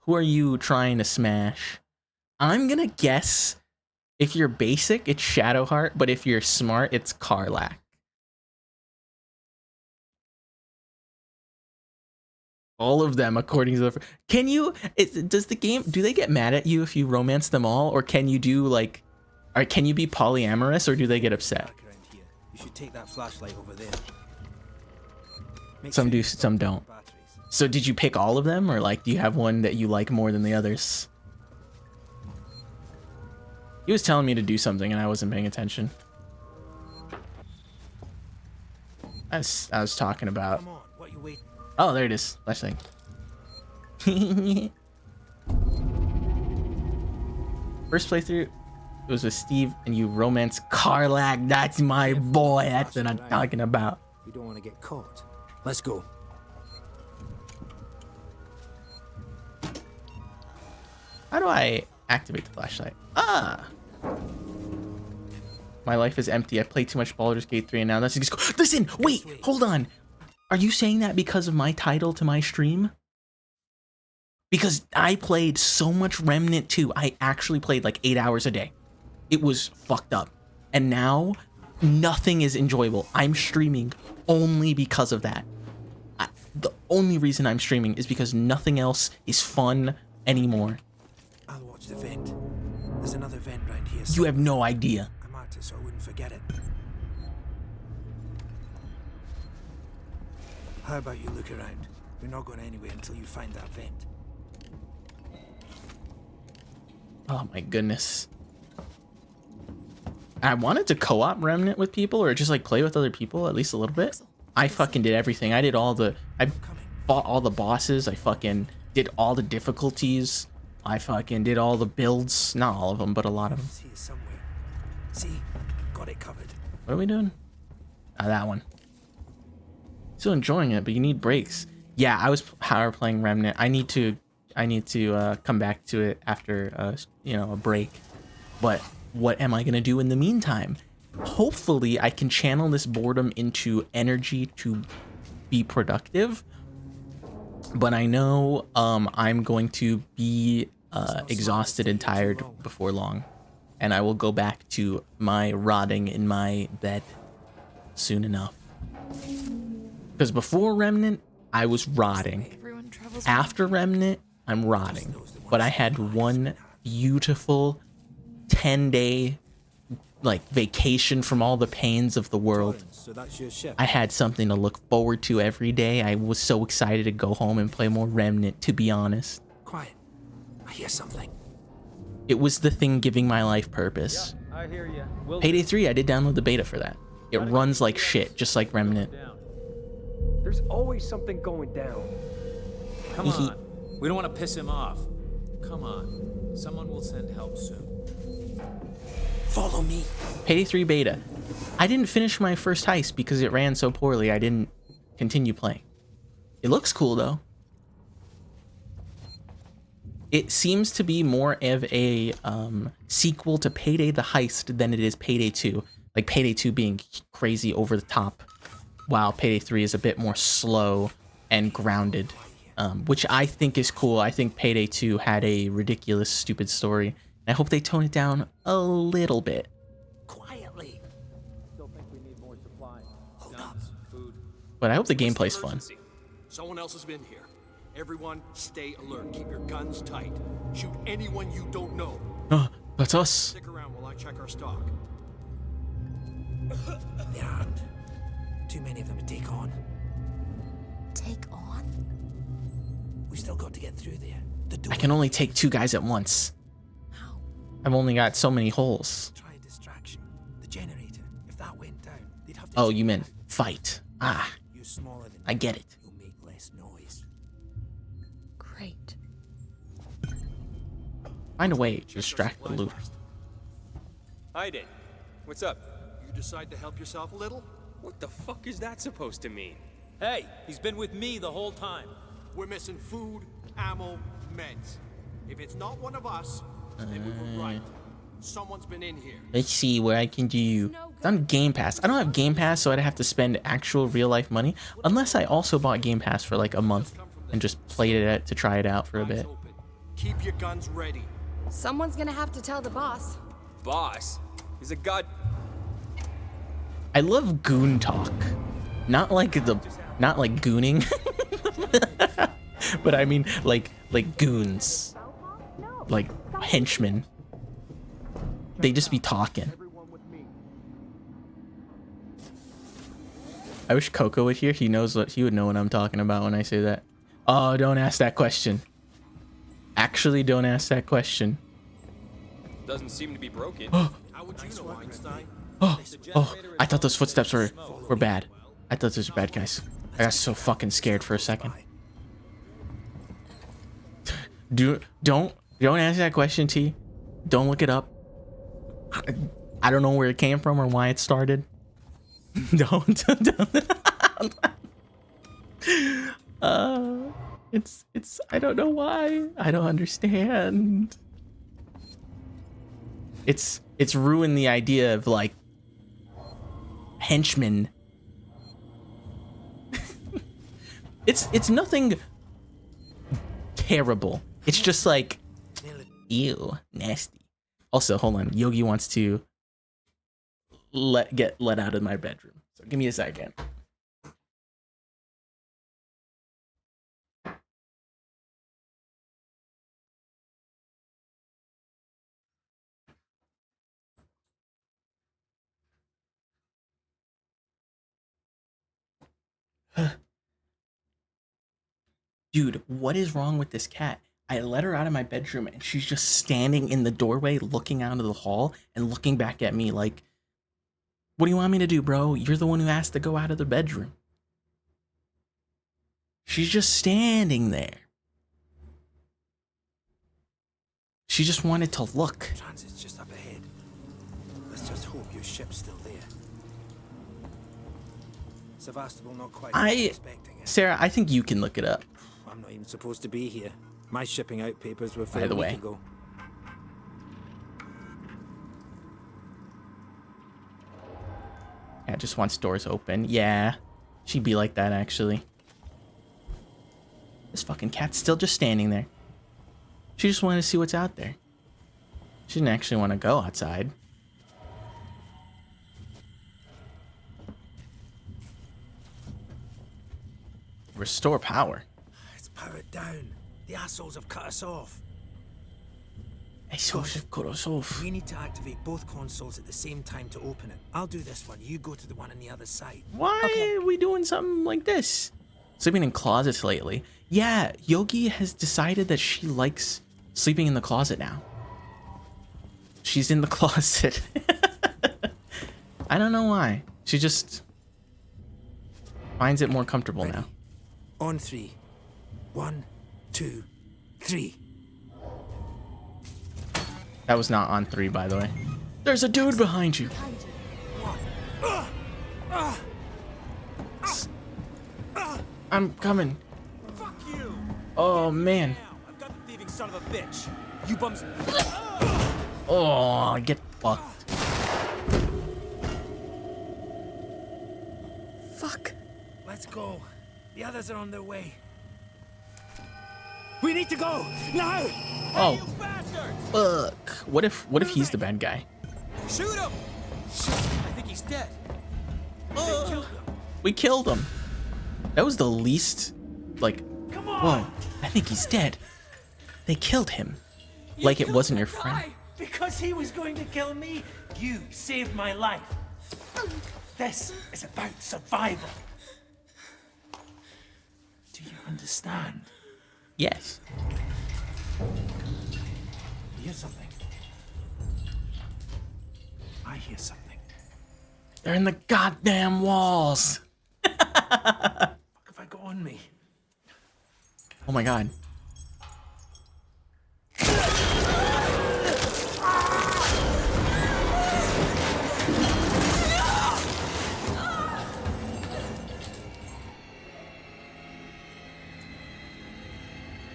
Who are you trying to smash? I'm gonna guess if you're basic, it's Shadowheart, but if you're smart, it's Karlach. All of them, according to the. Can you? Does the game? Do they get mad at you if you romance them all, or can you do like, or can you be polyamorous, or do they get upset? You should take that flashlight over there. Some do, some don't. So did you pick all of them, or like, do you have one that you like more than the others? He was telling me to do something, and I wasn't paying attention. I was talking about. Oh, there it is. Flashlight. First playthrough, it was with Steve, and you romance Karlak. That's my boy. That's what I'm talking about. We don't want to get caught. Let's go. How do I activate the flashlight? Ah! My life is empty. I played too much Baldur's Gate 3 and now that's just... Listen! Wait! Hold on! Are you saying that because of my title to my stream? Because I played so much Remnant 2. I actually played like 8 hours a day. It was fucked up. And now, nothing is enjoyable. I'm streaming only because of that. The only reason I'm streaming is because nothing else is fun anymore. I'll watch the vent. There's another vent right here. You have no idea. I marked it so I wouldn't forget it. How about you look around? We're not going anywhere until you find that vent. Oh my goodness. I wanted to co-op Remnant with people or just like play with other people at least a little bit. I fucking did everything. I fought all the bosses. I fucking did all the difficulties. I fucking did all the builds. Not all of them, but a lot of them. See, got it covered. What are we doing? Ah, that one. Still enjoying it, but you need breaks. Yeah, I was power playing Remnant. I need to come back to it after a break. But what am I gonna do in the meantime? Hopefully I can channel this boredom into energy to be productive. But I know I'm going to be exhausted and tired before long. And I will go back to my rotting in my bed soon enough. Because before Remnant, I was rotting. After Remnant, I'm rotting. But I had one beautiful 10-day vacation from all the pains of the world. So that's your ship. I had something to look forward to every day. I was so excited to go home and play more Remnant, to be honest. Quiet. I hear something. It was the thing giving my life purpose. Yeah, I hear you. Payday 3, I did download the beta for that. It runs like shit, just like Remnant. There's always something going down. Come on. We don't want to piss him off. Come on. Someone will send help soon. Follow me. Payday 3 beta. I didn't finish my first heist because it ran so poorly. I didn't continue playing. It looks cool though. It seems to be more of a sequel to Payday the Heist than it is Payday 2. Like Payday 2 being crazy over the top, while Payday 3 is a bit more slow and grounded, which I think is cool. I think Payday 2 had a ridiculous, stupid story. I hope they tone it down a little bit. Quietly. Still think we need more supplies. Hold up. Food. But I hope the gameplay's fun. Someone else has been here. Everyone, stay alert. Keep your guns tight. Shoot anyone you don't know. That's us. Stick around while I check our stock. There aren't too many of them to take on. Take on? We still got to get through there. The door. I can only take 2 guys at once. How? I've only got so many holes. Try a distraction. The generator. If that went down, they'd have to. Oh, you meant fight. Ah, You're smaller than I get it. You'll make less noise. Great. Find a way to distract the loot. Hi, Dave. What's up? You decide to help yourself a little? What the fuck is that supposed to mean? Hey, he's been with me the whole time. We're missing food, ammo, meds. If it's not one of us, then we were right. Someone's been in here. Let's see what I can do. It's on Game Pass. I don't have Game Pass, so I'd have to spend actual real life money. Unless I also bought Game Pass for like a month and just played it to try it out for a bit. Keep your guns ready. Someone's gonna have to tell the boss. Boss? He's a god. I love goon talk. Not like gooning. But I mean, like goons, like henchmen. They just be talking. I wish Coco would hear. He would know what I'm talking about when I say that. Oh, don't ask that question. Actually, don't ask that question. Doesn't seem to be broken. How would you know, Einstein? Oh, I thought those footsteps were bad. I thought those were bad guys. I got so fucking scared for a second. Don't ask that question, T. Don't look it up. I don't know where it came from or why it started. don't. It's I don't know why. I don't understand. It's ruined the idea of like henchmen. It's nothing terrible. It's just like, ew, nasty. Also, hold on. Yogi wants to get let out of my bedroom. So give me a second. Dude, what is wrong with this cat? I let her out of my bedroom and she's just standing in the doorway looking out of the hall and looking back at me like, what do you want me to do, bro? You're the one who asked to go out of the bedroom. She's just standing there. She just wanted to look. Transit's just up ahead. Let's just hope your ship's still there. Sevastopol not quite expecting it. Sarah, I think you can look it up. I'm not even supposed to be here. My shipping out papers were By filled the a way. week ago. Yeah, just wants doors open. Yeah, she'd be like that actually. This fucking cat's still just standing there. She just wanted to see what's out there. She didn't actually want to go outside. Restore power. It's powered down. The assholes have cut us off. Assholes have cut us off. We need to activate both consoles at the same time to open it. I'll do this one. You go to the one on the other side. Why are we doing something like this? Sleeping in closets lately. Yeah, Yogi has decided that she likes sleeping in the closet now. She's in the closet. I don't know why. She just finds it more comfortable now. On 3. 1, 2, 3. That was not on 3, by the way. There's a dude behind you. I'm coming. Fuck you. Oh, man. I've got the thieving son of a bitch. You bums. Oh, get fucked. Fuck. Let's go. The others are on their way. We need to go now. Oh, fuck. What if he's the bad guy? Shoot him. I think he's dead. We killed him. That was the least, like, whoa, I think he's dead. They killed him. Like it wasn't your friend. Because he was going to kill me, you saved my life. This is about survival. Do you understand? Yes. You hear something? I hear something. They're in the goddamn walls. What have I got on me? Oh my god.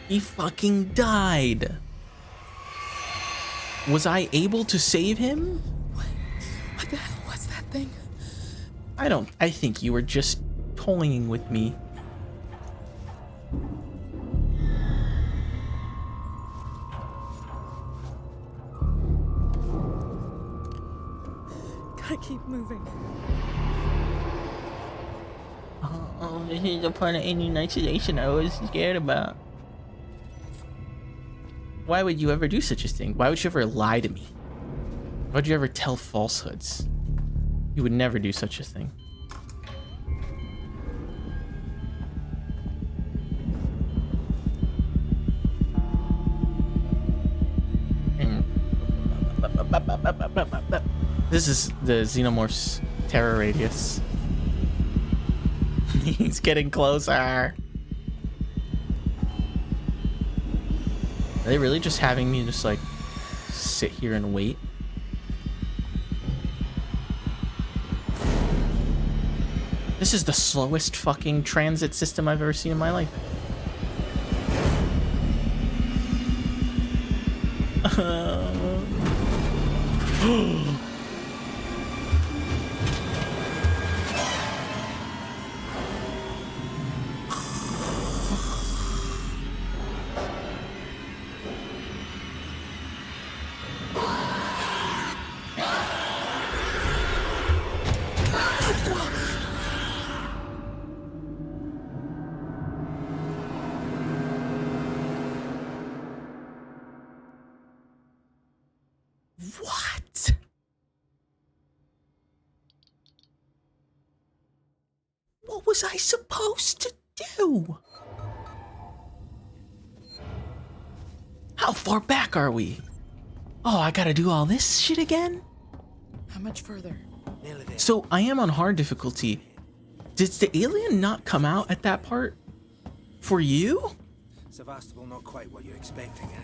He fucking died. Was I able to save him? What the hell was that thing? I think you were just toying with me. Gotta keep moving. Oh, this is the part of alien isolation I was scared about. Why would you ever do such a thing? Why would you ever lie to me? Why would you ever tell falsehoods? You would never do such a thing. This is the Xenomorph's terror radius. He's getting closer. Are they really just having me just like sit here and wait? This is the slowest fucking transit system I've ever seen in my life. What? What was I supposed to do? How far back are we? Oh, I gotta do all this shit again? How much further? So I am on hard difficulty. Did the alien not come out at that part? For you? Sevastopol, not quite what you're expecting, eh?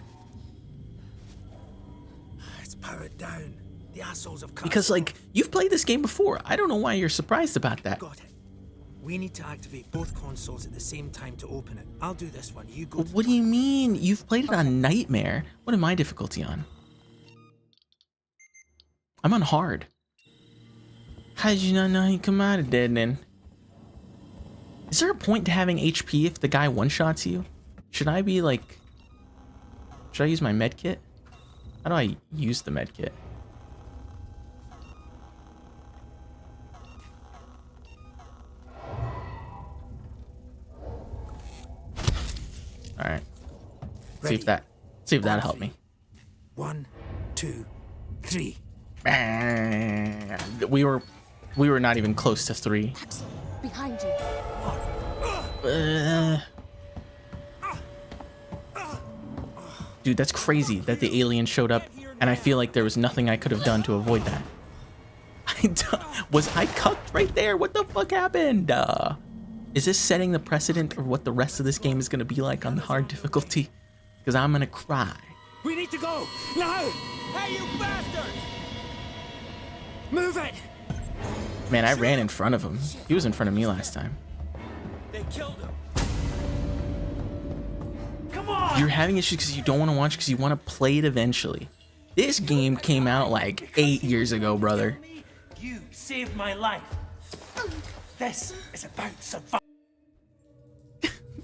It's powered down. The assholes have cut. Because, like, you've played this game before. I don't know why you're surprised about that. Got it. We need to activate both consoles at the same time to open it. I'll do this one. You go. What do you mean? You've played it on Nightmare. What am I difficulty on? I'm on hard. How did you not know he'd come out of there then? Is there a point to having HP if the guy one-shots you? Should I be like... Should I use my med kit? How do I use the med kit? Alright. See if that helped me. 1, 2, 3. We were not even close to 3. Behind you. Dude, that's crazy that the alien showed up, and I feel like there was nothing I could have done to avoid that. Was I cucked right there? What the fuck happened? Is this setting the precedent of what the rest of this game is going to be like on the hard difficulty? Because I'm going to cry. We need to go now! Hey, you bastard! Move it! Man, I ran in front of him. He was in front of me last time. They killed him. Come on! You're having issues because you don't want to watch because you want to play it eventually. This game came out like 8 years ago, brother. You saved my life. This is about survival.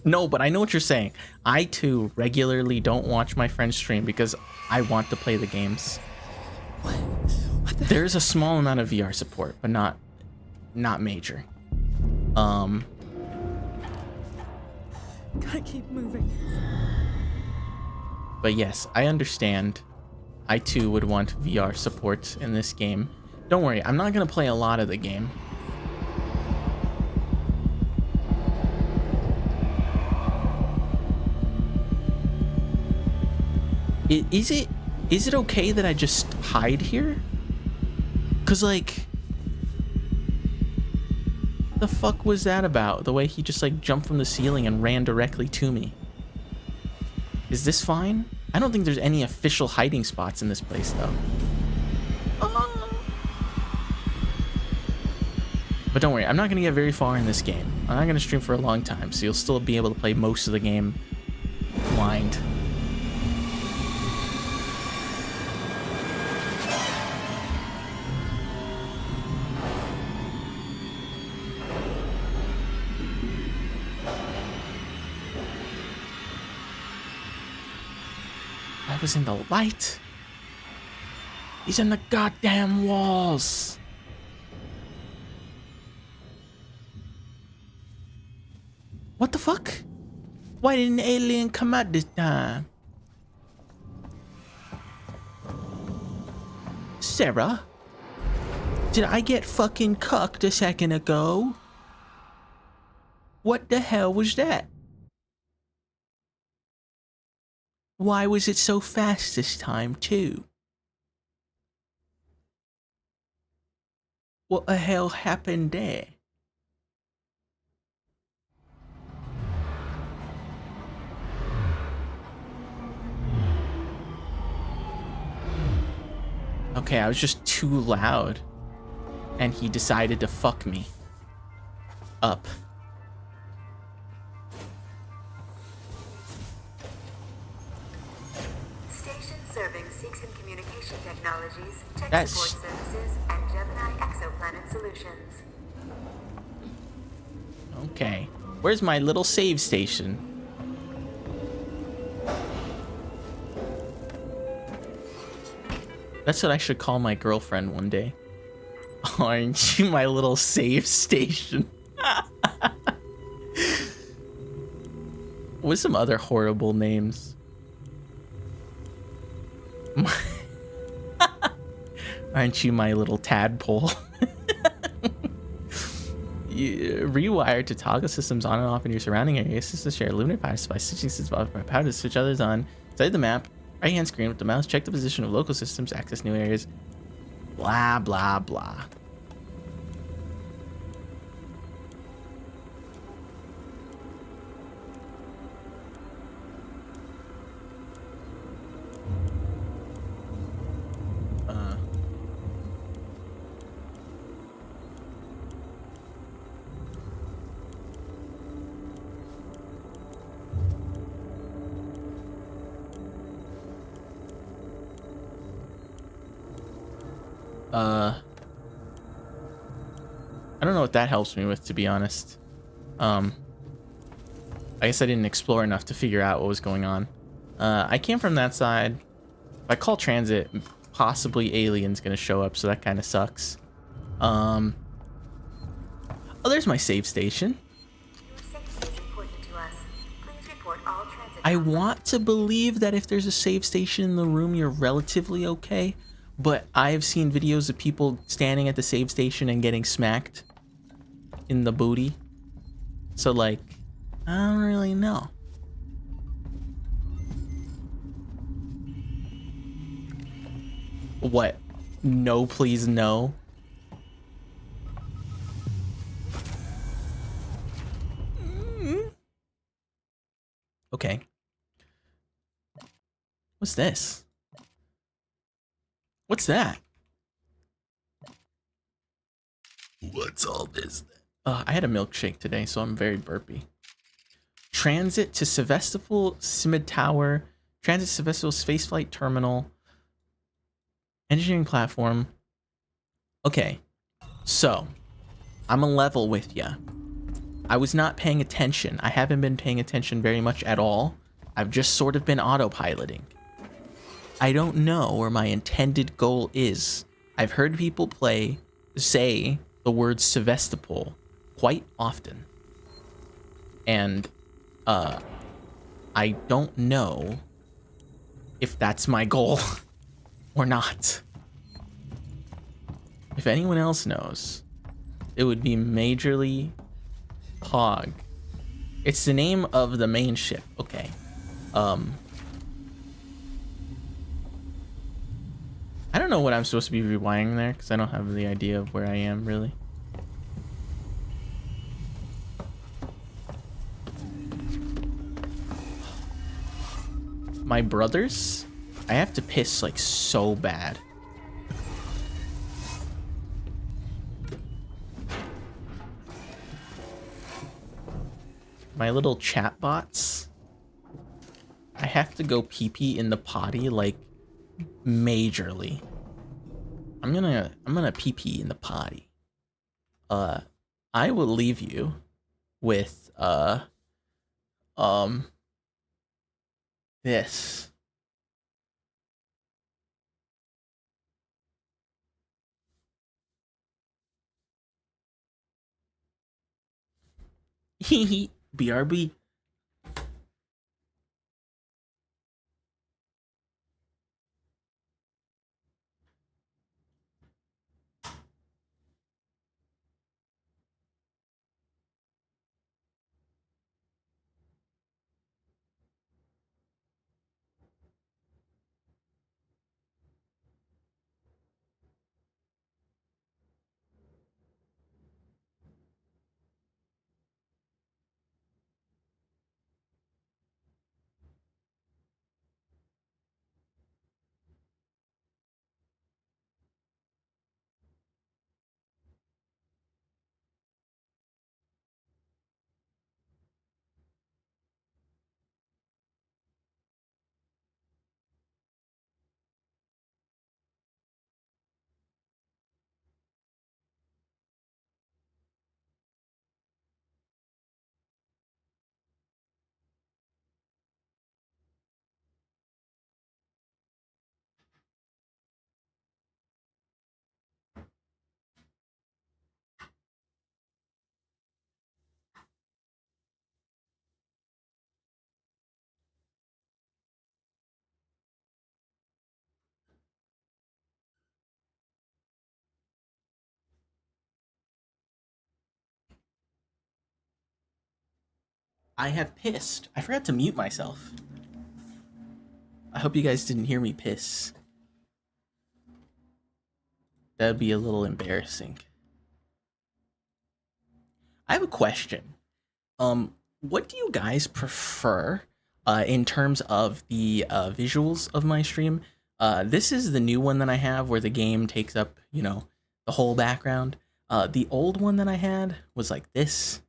No, but I know what you're saying. I too regularly don't watch my friends stream because I want to play the games. There's a small amount of VR support, but not major. Gotta keep moving. But yes, I understand. I too would want VR support in this game. Don't worry, I'm not gonna play a lot of the game. Is it okay that I just hide here? Cause like, the fuck was that about? The way he just like jumped from the ceiling and ran directly to me. Is this fine? I don't think there's any official hiding spots in this place though. But don't worry, I'm not gonna get very far in this game. I'm not gonna stream for a long time, so you'll still be able to play most of the game blind. I was in the light. He's in the goddamn walls. fuck? Why didn't the alien come out this time? Sarah? Did I get fucking cucked a second ago? What the hell was that? Why was it so fast this time, too? What the hell happened there? Okay, I was just too loud. And he decided to fuck me up. Station serving Seeks and Communication Technologies, Tech That's... Support Services, and Gemini Exoplanet Solutions. Okay. Where's my little save station? That's what I should call my girlfriend one day. Aren't you my little save station? With some other horrible names. Aren't you my little tadpole? You rewire to toggle systems on and off in your surrounding area. Systems share illuminate power by switching systems power to switch others on. Inside the map, right hand screen with the mouse, check the position of local systems, access new areas. Blah, blah, blah. I don't know what that helps me with, to be honest. I guess I didn't explore enough to figure out what was going on. I came from that side. If I call transit, possibly alien's gonna show up, so that kind of sucks. Oh, there's my save station. I want to believe that if there's a save station in the room, you're relatively okay. But I've seen videos of people standing at the save station and getting smacked in the booty. So, like, I don't really know. What? No, please, no. Okay. What's this? What's that? What's all this? I had a milkshake today, so I'm very burpy. Transit to Sevastopol Simid Tower. Transit to Sevastopol Spaceflight Terminal. Engineering platform. Okay, so I'm a level with ya. I was not paying attention. I haven't been paying attention very much at all. I've just sort of been autopiloting. I don't know where my intended goal is. I've heard people say the word Sevastopol quite often. And I don't know if that's my goal or not. If anyone else knows, it would be majorly Hog. It's the name of the main ship. Okay. I don't know what I'm supposed to be rewiring there because I don't have the idea of where I am really. My brothers? I have to piss like so bad. My little chat bots. I have to go pee-pee in the potty like majorly. I'm gonna pee-pee in the potty. I will leave you with this. Hee hee. BRB. I have pissed. I forgot to mute myself. I hope you guys didn't hear me piss. That'd be a little embarrassing. I have a question. What do you guys prefer in terms of the visuals of my stream? This is the new one that I have where the game takes up, you know, the whole background. The old one that I had was like this,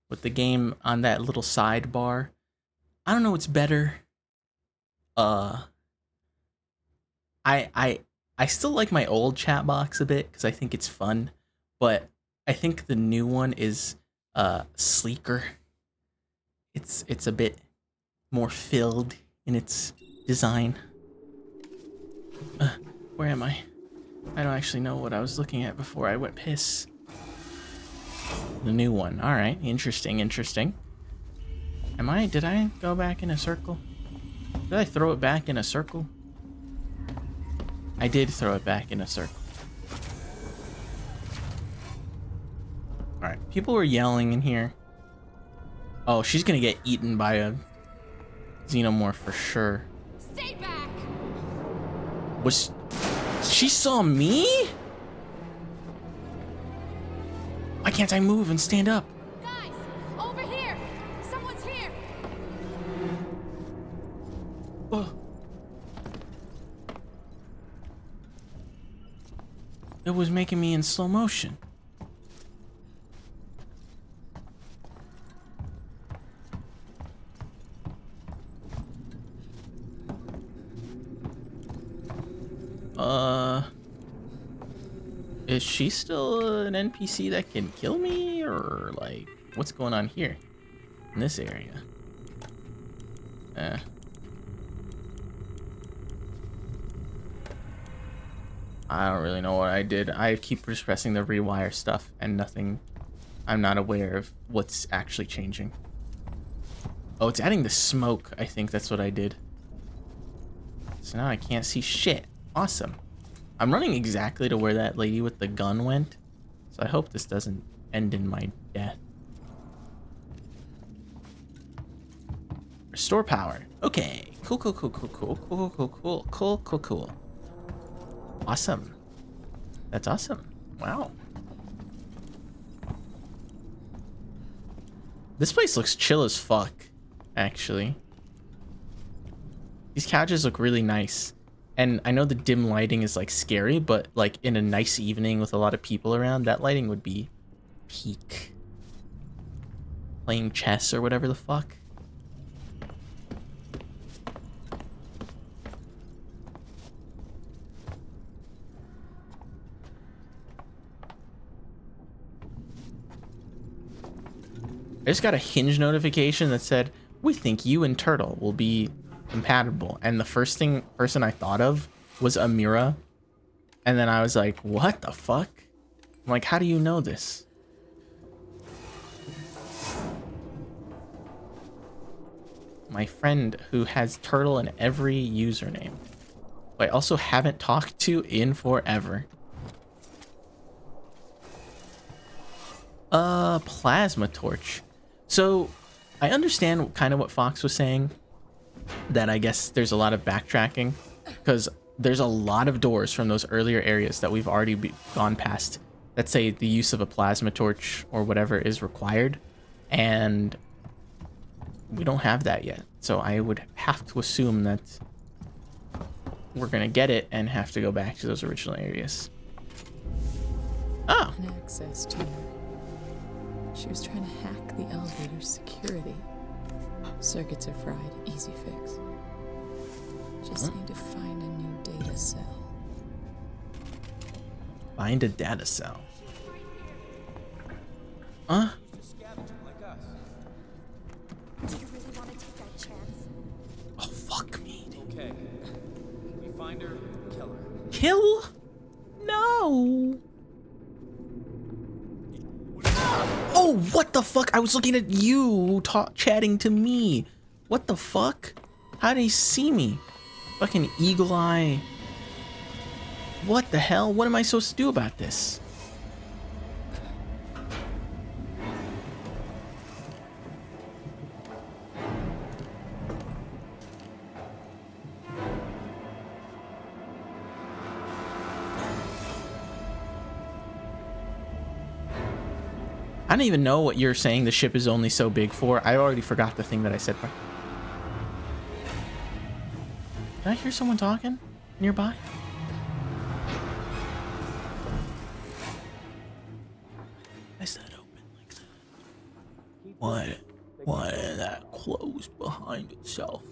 with the game on that little sidebar. I don't know what's better. I I still like my old chat box a bit because I think it's fun, but I think the new one is sleeker. It's a bit more filled in its design. Where am I? I don't actually know what I was looking at before I went piss. The new one. All right, interesting, interesting. Did I go back in a circle? Did I throw it back in a circle? I did throw it back in a circle. All right, people were yelling in here. Oh, she's gonna get eaten by a xenomorph for sure. Stay back. She saw me? Why can't I move and stand up? Guys, over here. Someone's here. Oh. It was making me in slow motion. Is she still an NPC that can kill me, or like, what's going on here in this area? I don't really know what I did. I keep just pressing the rewire stuff and nothing. I'm not aware of what's actually changing. Oh, it's adding the smoke. I think that's what I did. So now I can't see shit. Awesome. I'm running exactly to where that lady with the gun went. So I hope this doesn't end in my death. Restore power. Okay. Cool. Awesome. That's awesome. Wow. This place looks chill as fuck, actually. These couches look really nice. And I know the dim lighting is like scary, but like in a nice evening with a lot of people around, that lighting would be peak. Playing chess or whatever the fuck. I just got a Hinge notification that said, "We think you and Turtle will be compatible." And the first person I thought of was Amira. And then I was like, what the fuck? I'm like, how do you know this? my friend who has turtle in every username, who I also haven't talked to in forever. Plasma torch. So I understand kind of what Fox was saying, that I guess there's a lot of backtracking because there's a lot of doors from those earlier areas that we've already gone past that say the use of a plasma torch or whatever is required, and we don't have that yet. So I would have to assume that we're gonna get it and have to go back to those original areas. Oh. An access to her. She was trying to hack the elevator's security. Circuits are fried. Easy fix. Just need to find a new data cell. Find a data cell. Huh? Do you really want to take that chance? Oh, fuck me. Okay. We find her, kill her. Kill? No. Oh, what the fuck? I was looking at you chatting to me. What the fuck? How did he see me? Fucking eagle eye. What the hell? What am I supposed to do about this? I don't even know what you're saying the ship is only so big for. I already forgot the thing that I said. Did I hear someone talking nearby? I said open like that. Why did that close behind itself?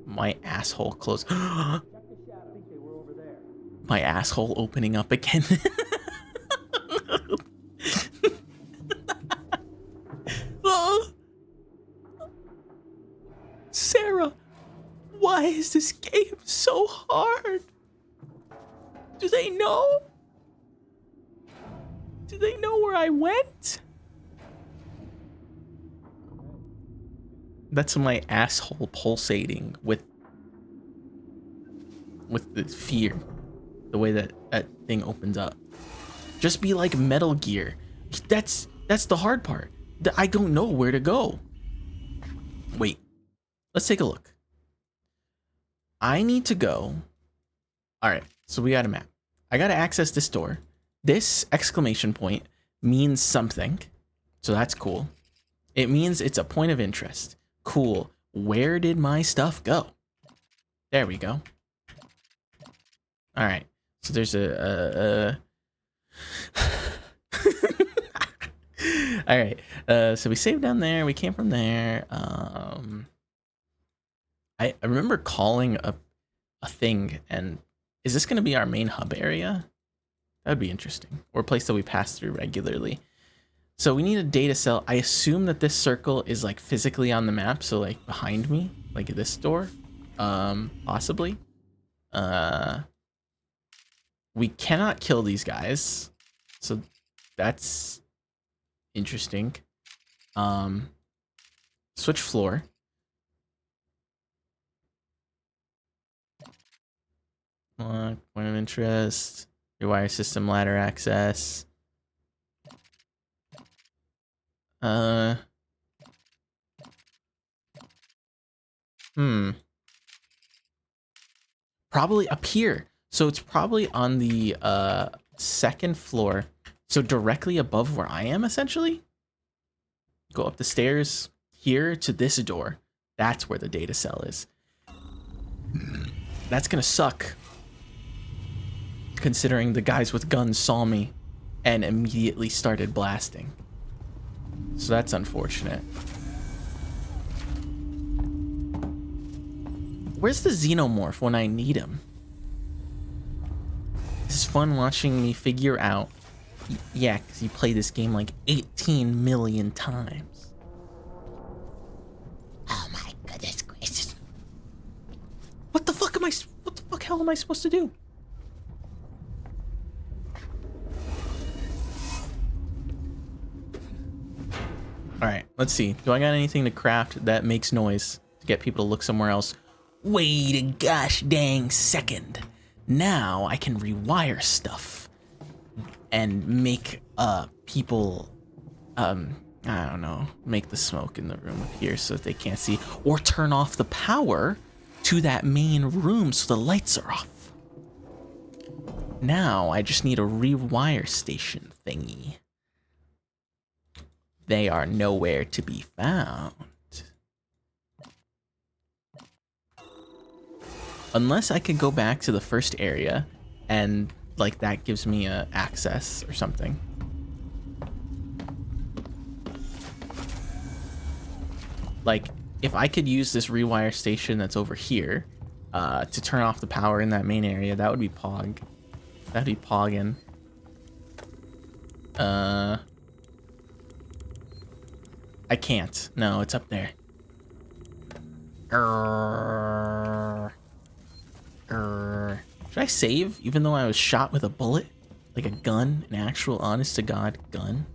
My asshole closed. My asshole opening up again. Sarah, why is this game so hard? Do they know? Do they know where I went? That's my asshole pulsating with the fear. The way that thing opens up. Just be like Metal Gear. That's the hard part. I don't know where to go. Wait. Let's take a look. I need to go. All right, so we got a map. I got to access this door. This exclamation point means something. So that's cool. It means it's a point of interest. Cool. Where did my stuff go? There we go. All right. So there's a all right. So we saved down there. We came from there. I remember calling a thing, and is this going to be our main hub area? That would be interesting. Or a place that we pass through regularly. So we need a data cell. I assume that this circle is like physically on the map, so like behind me, like at this door, possibly. We cannot kill these guys, so that's interesting. Switch floor. Point of interest. Rewire system ladder access. Probably up here. So it's probably on the second floor. So directly above where I am, essentially. Go up the stairs here to this door. That's where the data cell is. That's gonna suck. Considering the guys with guns saw me and immediately started blasting. So that's unfortunate. Where's the xenomorph when I need him? This is fun watching me figure out. Yeah, because you play this game like 18 million times. Oh my goodness gracious. What the fuck hell am I supposed to do? All right. Let's see. Do I got anything to craft that makes noise to get people to look somewhere else? Wait a gosh dang second. Now I can rewire stuff and make people I don't know, make the smoke in the room appear so that they can't see, or turn off the power to that main room so the lights are off. Now I just need a rewire station thingy. They are nowhere to be found. Unless I could go back to the first area and like that gives me access or something. Like if I could use this rewire station that's over here to turn off the power in that main area, that would be pog. That'd be poggin'. I can't. No, it's up there. Should I save even though I was shot with a bullet? Like a gun? An actual honest to God gun?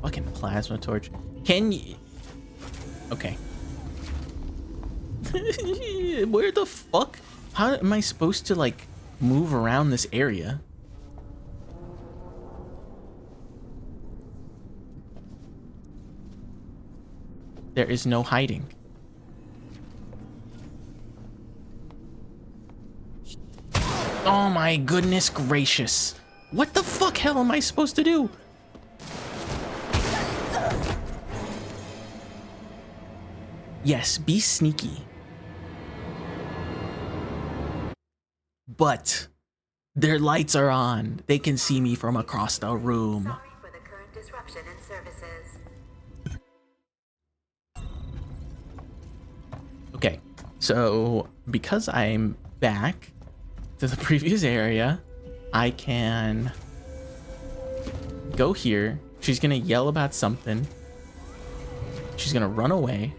Fucking plasma torch. Can you... Okay. Where the fuck? How am I supposed to like move around this area? There is no hiding. Oh my goodness gracious. What the fuck hell am I supposed to do? Yes, be sneaky. But their lights are on. They can see me from across the room. Sorry for the current disruption in services. Okay, so because I'm back to the previous area, I can go here. She's gonna yell about something. She's gonna run away.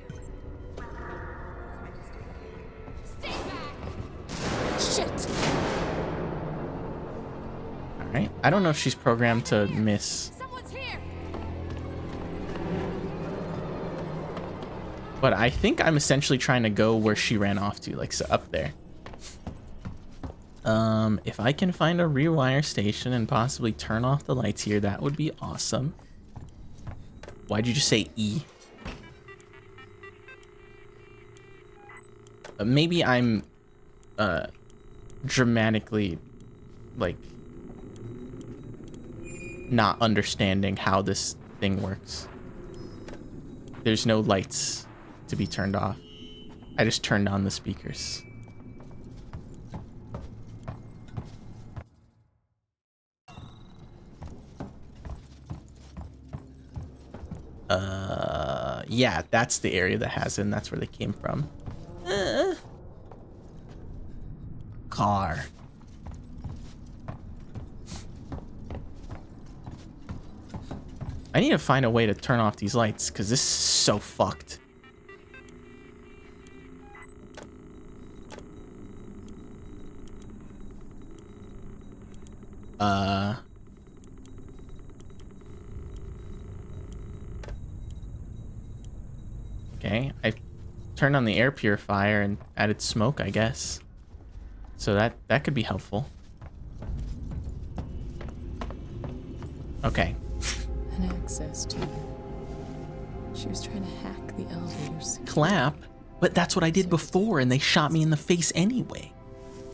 Shit! Alright, I don't know if she's programmed to miss. Someone's here! But I think I'm essentially trying to go where she ran off to, like so up there. If I can find a rewire station and possibly turn off the lights here, that would be awesome. Why'd you just say E? Maybe I'm dramatically like not understanding how this thing works. There's no lights to be turned off. I just turned on the speakers. Yeah, that's the area that has it, and that's where they came from. Car. I need to find a way to turn off these lights, because this is so fucked. Okay, I turned on the air purifier and added smoke, I guess. So that could be helpful. Okay. An access to her. She was trying to hack the elevator's security. Clap, but that's what I did before and they shot me in the face anyway.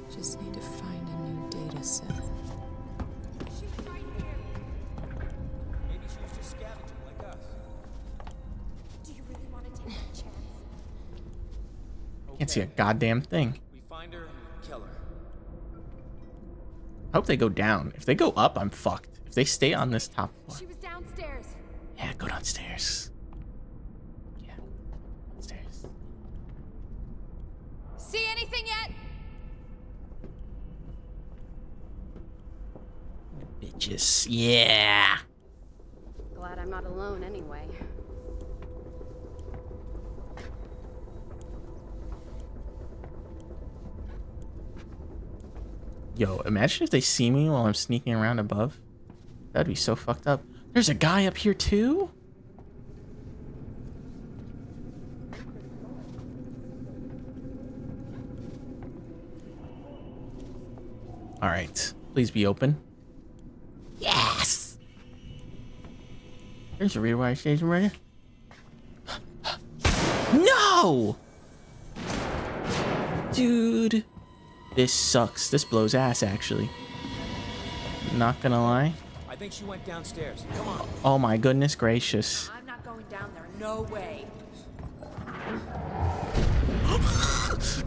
Just need to find a new data set. Maybe she was just scavenging like us. Do you really want to take that chance? Can't see a goddamn thing. We find her and kill her. I hope they go down. If they go up, I'm fucked. If they stay on this top floor. She was downstairs. Yeah, go downstairs. Yeah, downstairs. See anything yet? Bitches. Yeah. Glad I'm not alone anyway. Yo, imagine if they see me while I'm sneaking around above. That'd be so fucked up. There's a guy up here too? All right, please be open. Yes! There's a rewire station right here. No! Dude. This sucks. This blows ass, actually. Not gonna lie. I think she went downstairs. Come on. Oh my goodness gracious. I'm not going down there. No way.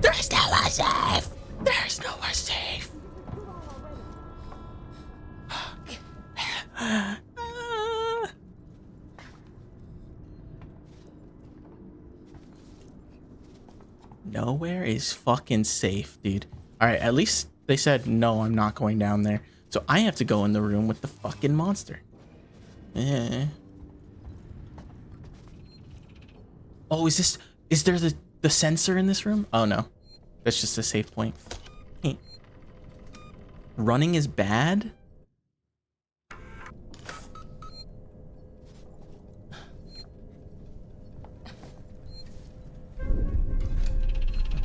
There's nowhere safe. There's nowhere safe. Nowhere is fucking safe, dude. All right, at least they said no, I'm not going down there. So I have to go in the room with the fucking monster. Oh, is there the sensor in this room? Oh no, that's just a safe point. Running is bad?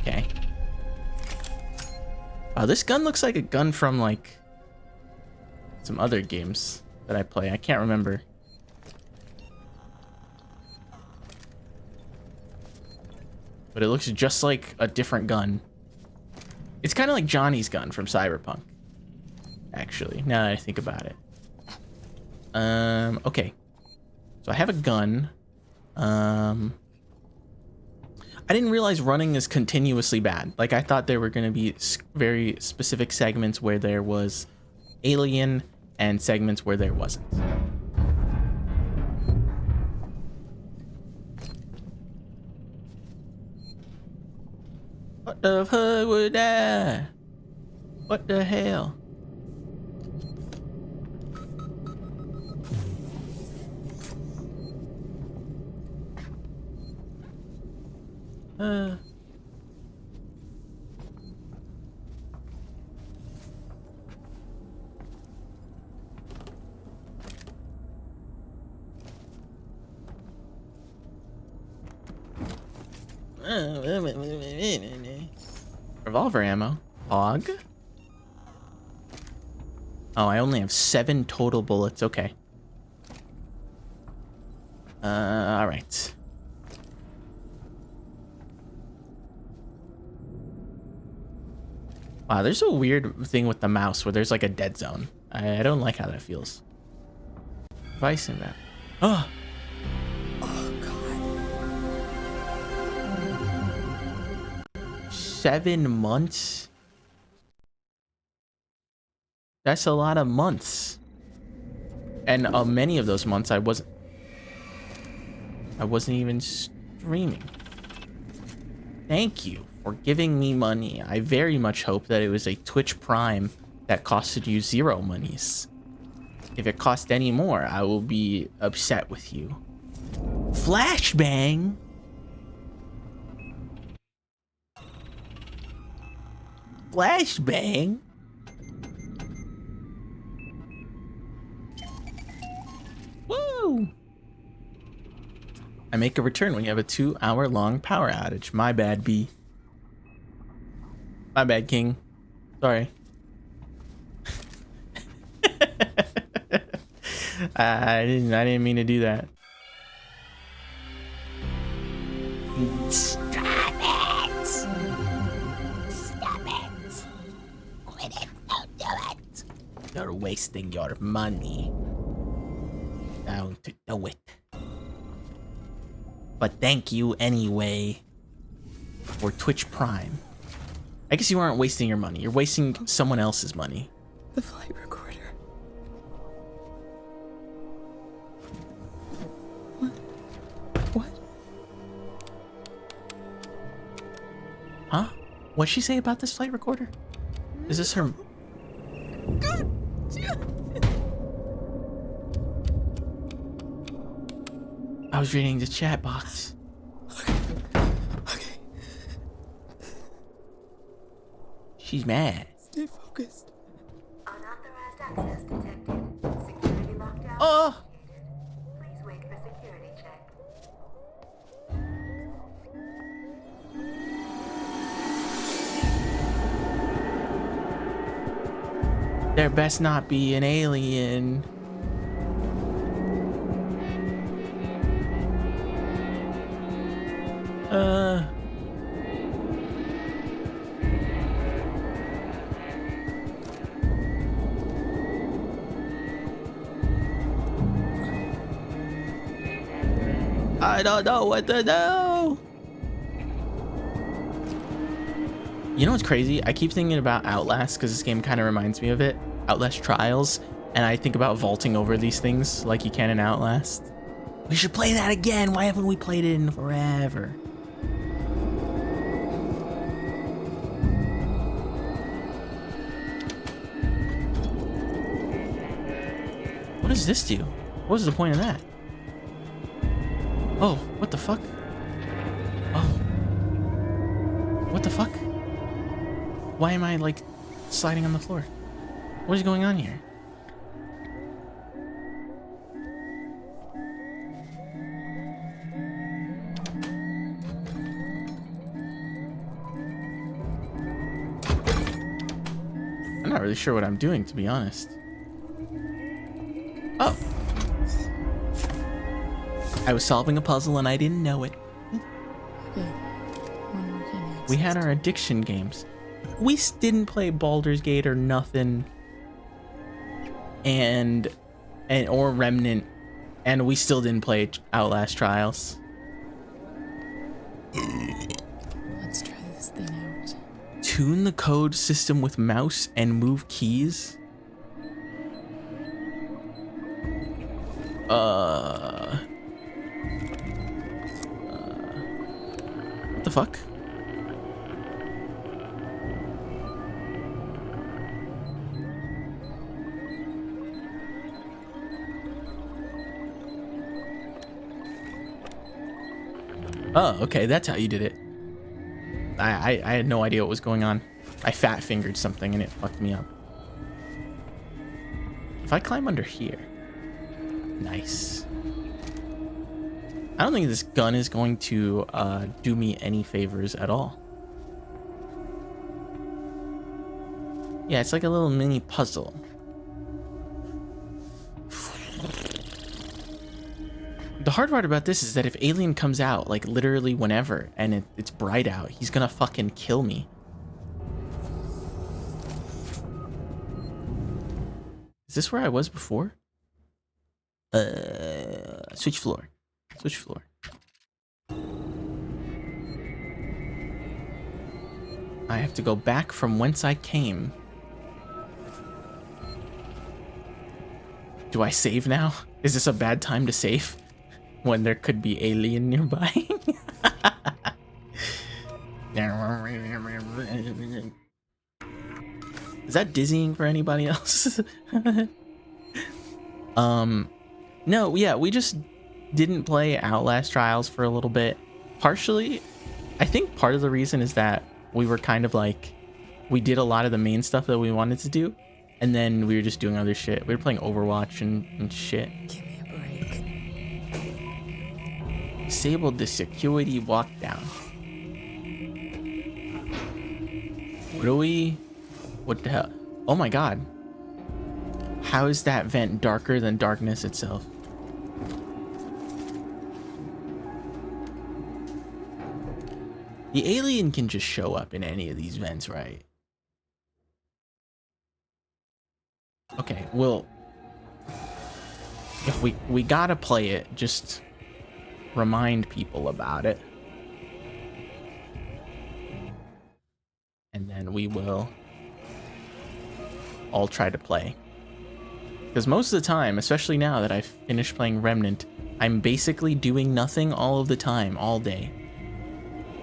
Okay. Wow, this gun looks like a gun from like some other games that I play. I can't remember. But it looks just like a different gun. It's kind of like Johnny's gun from Cyberpunk. Actually, now that I think about it. Okay. So I have a gun. I didn't realize running is continuously bad. Like, I thought there were going to be very specific segments where there was alien and segments where there wasn't. What the fuck was that? What the hell? Revolver ammo. Hog. Oh, I only have 7 total bullets. Okay. All right. Wow, there's a weird thing with the mouse where there's like a dead zone. I don't like how that feels. Device in that. Oh. Oh, God. 7 months? That's a lot of months. And many of those months I wasn't even streaming. Thank you for giving me money. I very much hope that it was a Twitch Prime that costed you 0 monies. If it cost any more, I will be upset with you. Flashbang! Flashbang? Woo! I make a return when you have a 2-hour-long power outage. My bad, B. My bad, King. Sorry. I didn't mean to do that. Stop it! Stop it! Quit it! Don't do it! You're wasting your money. Don't do it. But thank you anyway for Twitch Prime. I guess you aren't wasting your money. You're wasting someone else's money. The flight recorder. What? Huh? What'd she say about this flight recorder? Is this her? God. I was reading the chat box. Okay. She's mad. Stay focused. Unauthorized access detected. Security Oh! Please wait for security check. There best not be an alien. I don't know what to do. You know what's crazy? I keep thinking about Outlast because this game kind of reminds me of it. Outlast Trials. And I think about vaulting over these things like you can in Outlast. We should play that again. Why haven't we played it in forever? What does this do? What was the point of that? Oh, what the fuck? Oh. What the fuck? Why am I, like, sliding on the floor? What is going on here? I'm not really sure what I'm doing, to be honest. Oh. I was solving a puzzle and I didn't know it. We had our addiction games. We didn't play Baldur's Gate or nothing. And or Remnant. And we still didn't play Outlast Trials. Let's try this thing out. Tune the code system with mouse and move keys. What the fuck? Oh, okay, that's how you did it. I had no idea what was going on. I fat fingered something and it fucked me up. If I climb under here. Nice. I don't think this gun is going to do me any favors at all. Yeah, it's like a little mini puzzle. The hard part about this is that if Alien comes out, like literally whenever, and it's bright out, he's gonna fucking kill me. Is this where I was before? Switch floor. Switch floor. I have to go back from whence I came. Do I save now? Is this a bad time to save? When there could be alien nearby? Is that dizzying for anybody else? No, yeah, we just didn't play Outlast Trials for a little bit. Partially, I think part of the reason is that we were kind of like, we did a lot of the main stuff that we wanted to do, and then we were just doing other shit. We were playing Overwatch and shit. Give me a break. Disabled the security walk down. What the hell? Oh my god. How is that vent darker than darkness itself? The alien can just show up in any of these vents, right? Okay, well, if we gotta play it, just remind people about it. And then we will all try to play. Because most of the time, especially now that I've finished playing Remnant, I'm basically doing nothing all of the time, all day.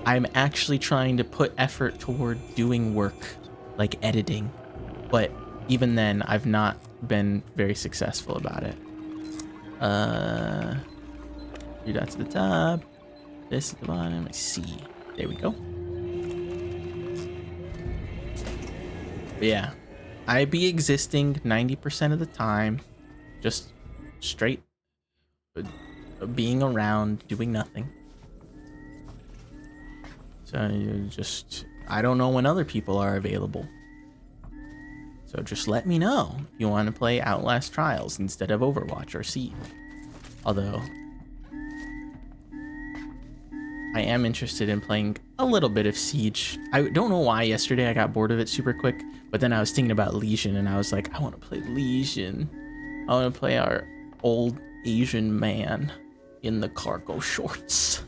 I'm actually trying to put effort toward doing work, like editing. But even then, I've not been very successful about it. 3 dots at the top. This at the bottom. C. There we go. But yeah, I be existing 90% of the time, just straight being around, doing nothing. So you just, I don't know when other people are available. So just let me know if you want to play Outlast Trials instead of Overwatch or Siege. Although, I am interested in playing a little bit of Siege. I don't know why yesterday I got bored of it super quick, but then I was thinking about Legion and I was like, I want to play Legion. I want to play our old Asian man in the cargo shorts.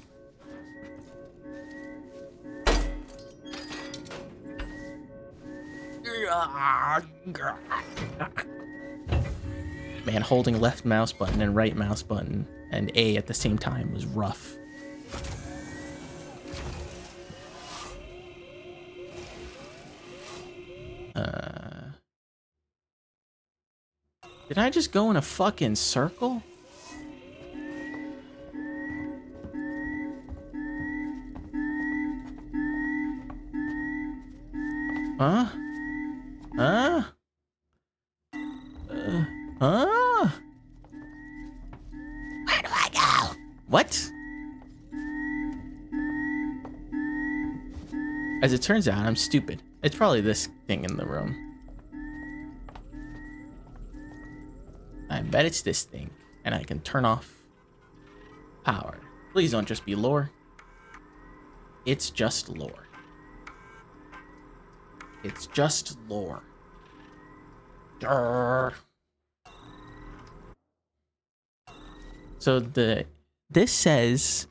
Man, holding left mouse button and right mouse button and A at the same time was rough. Did I just go in a fucking circle? Huh? Huh? Huh? Where do I go? What? As it turns out, I'm stupid. It's probably this thing in the room. I bet it's this thing, and I can turn off power. Please don't just be lore. It's just lore. It's just lore. Durr. So this says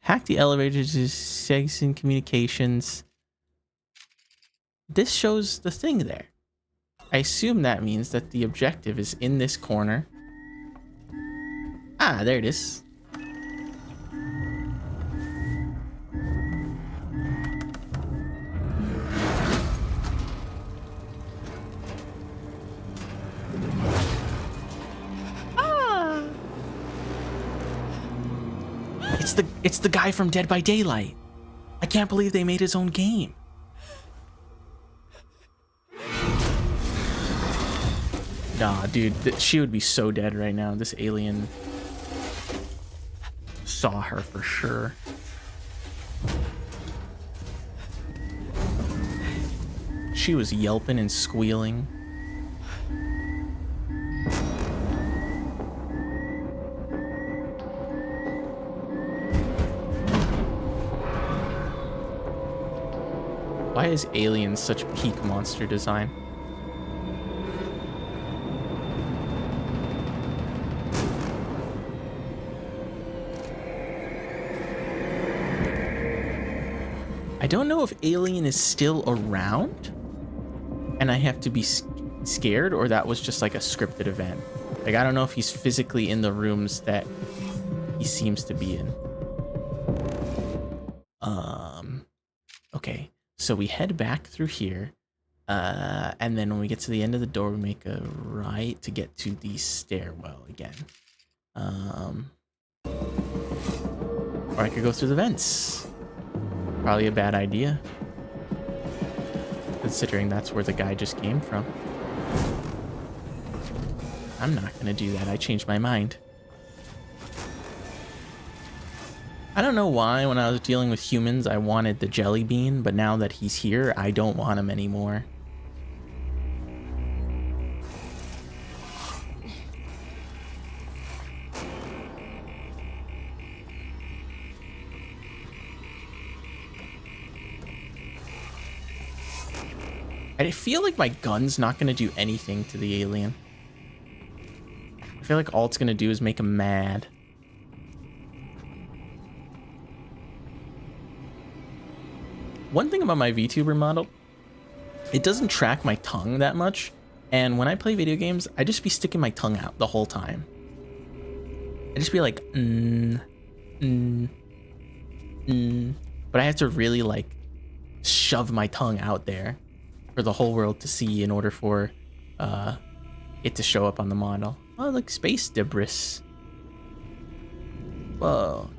hack the elevators to Segson Communications. This shows the thing there. I assume that means that the objective is in this corner. Ah, there it is. It's the guy from Dead by Daylight. I can't believe they made his own game. Nah, dude, she would be so dead right now. This alien saw her for sure. She was yelping and squealing. Why is Alien such peak monster design? I don't know if Alien is still around and I have to be scared, or that was just like a scripted event. Like, I don't know if he's physically in the rooms that he seems to be in. Okay, so we head back through here, and then when we get to the end of the door, we make a right to get to the stairwell again. Or I could go through the vents. Probably a bad idea, considering that's where the guy just came from. I'm not gonna do that. I changed my mind. I don't know why when I was dealing with humans I wanted the jelly bean, but now that he's here, I don't want him anymore. I feel like my gun's not gonna do anything to the alien. I feel like all it's gonna do is make him mad. One thing about my VTuber model, it doesn't track my tongue that much, and when I play video games, I just be sticking my tongue out the whole time. I just be like, but I have to really like shove my tongue out there for the whole world to see in order for it to show up on the model. Oh, look, space debris. Whoa,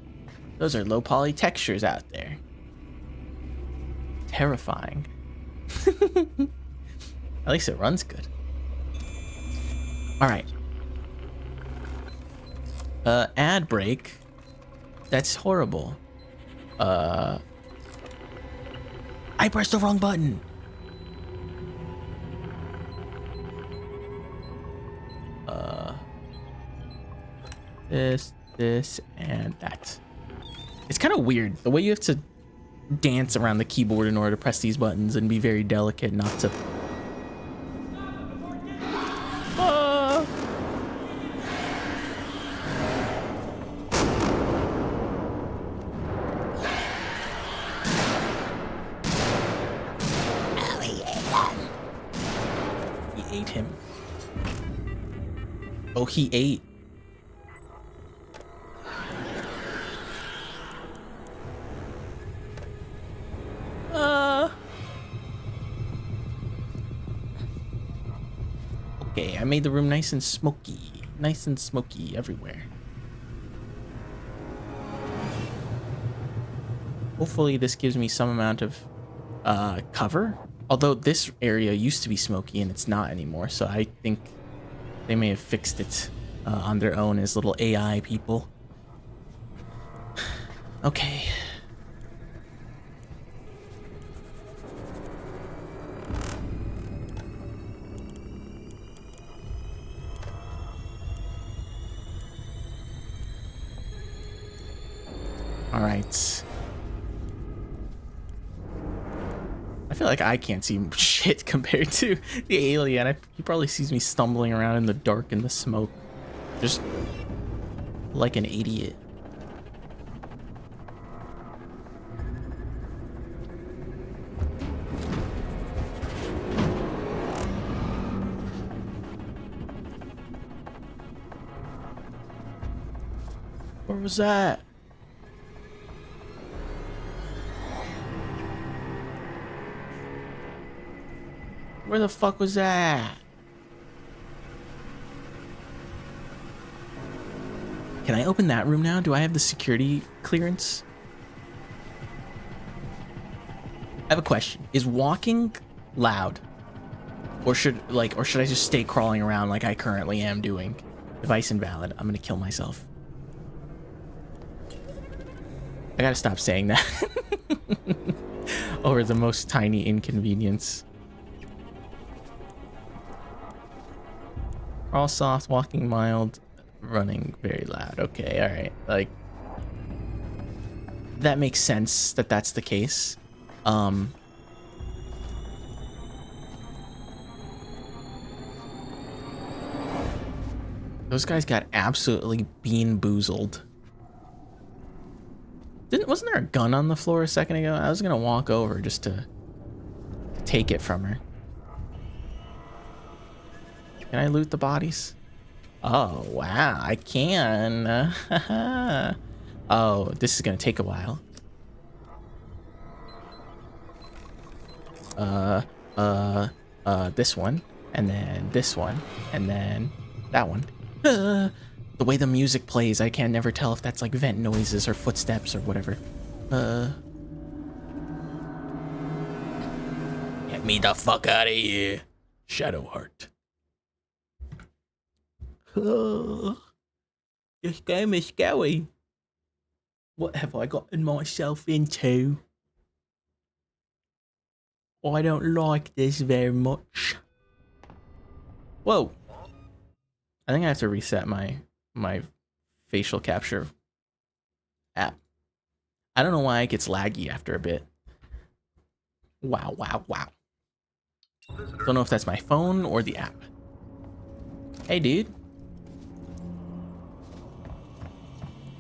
those are low poly textures out there. Terrifying. At least it runs good. All right. Ad break. That's horrible. I pressed the wrong button. This, and that. It's kind of weird the way you have to dance around the keyboard in order to press these buttons and be very delicate not to. He ate him. Oh, he ate. Okay, I made the room nice and smoky. Nice and smoky everywhere. Hopefully this gives me some amount of cover. Although this area used to be smoky and it's not anymore, so I think they may have fixed it on their own as little AI people. Okay. All right. I feel like I can't see shit compared to the alien. He probably sees me stumbling around in the dark in the smoke, just like an idiot. Where was that? Where the fuck was that? Can I open that room now? Do I have the security clearance? I have a question. Is walking loud? Or should I just stay crawling around like I currently am doing? Device invalid. I'm gonna kill myself. I gotta stop saying that. Over the most tiny inconvenience. All soft, walking mild, running very loud. Okay, alright. Like, that makes sense that that's the case. Those guys got absolutely bean-boozled. Wasn't there a gun on the floor a second ago? I was gonna walk over just to take it from her. Can I loot the bodies? Oh, wow, I can. Oh, this is gonna take a while. This one, and then this one, and then that one. The way the music plays, I can never tell if that's like vent noises or footsteps or whatever. Get me the fuck out of here, Shadowheart. This game is scary. What have I gotten myself into? I don't like this very much. Whoa. I think I have to reset my facial capture app. I don't know why it gets laggy after a bit. Wow, wow, wow. Don't know if that's my phone or the app. Hey, dude.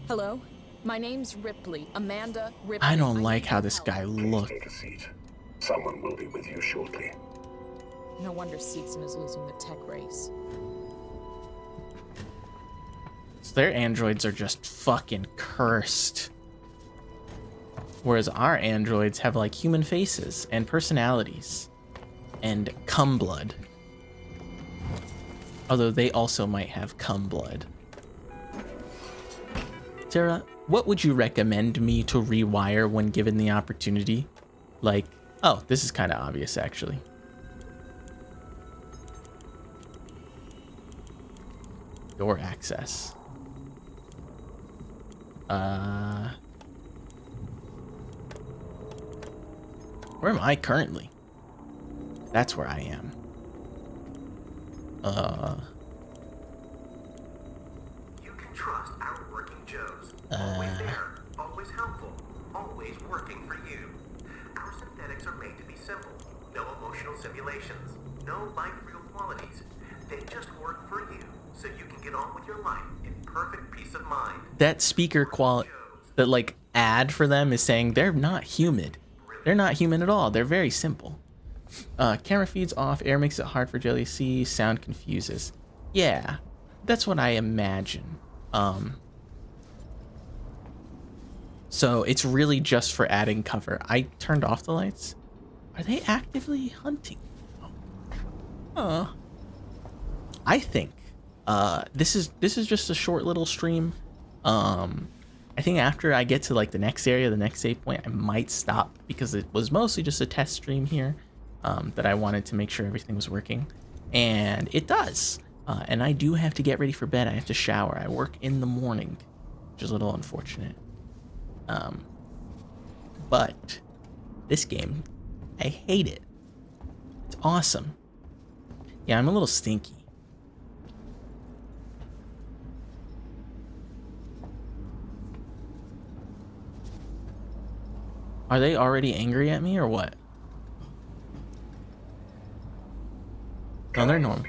Hello? My name's Ripley. Amanda Ripley. I don't like how this guy looks. Take a seat. Someone will be with you shortly. No wonder Seegson is losing the tech race. So their androids are just fucking cursed. Whereas our androids have like human faces and personalities and cum blood. Although they also might have cum blood. Sarah, what would you recommend me to rewire when given the opportunity? Like, oh, this is kind of obvious actually. Door access. Where am I currently? That's where I am. You can trust our working Joes. Always there, always helpful, always working for you. Our synthetics are made to be simple. No emotional simulations. No life real qualities. They just work for you, so you can get on with your life in perfect peace of mind. That speaker that like ad for them is saying they're not human. They're not human at all. They're very simple. Camera feeds off. Air makes it hard for Jelly to see. Sound confuses. Yeah, that's what I imagine. So it's really just for adding cover. I turned off the lights. Are they actively hunting? I think this is just a short little stream. I think after I get to like the next area, the next save point, I might stop because it was mostly just a test stream here that I wanted to make sure everything was working, and it does. And I do have to get ready for bed. I have to shower. I work in the morning, which is a little unfortunate. But this game, I hate it. It's awesome. Yeah, I'm a little stinky. Are they already angry at me or what? No, they're normal.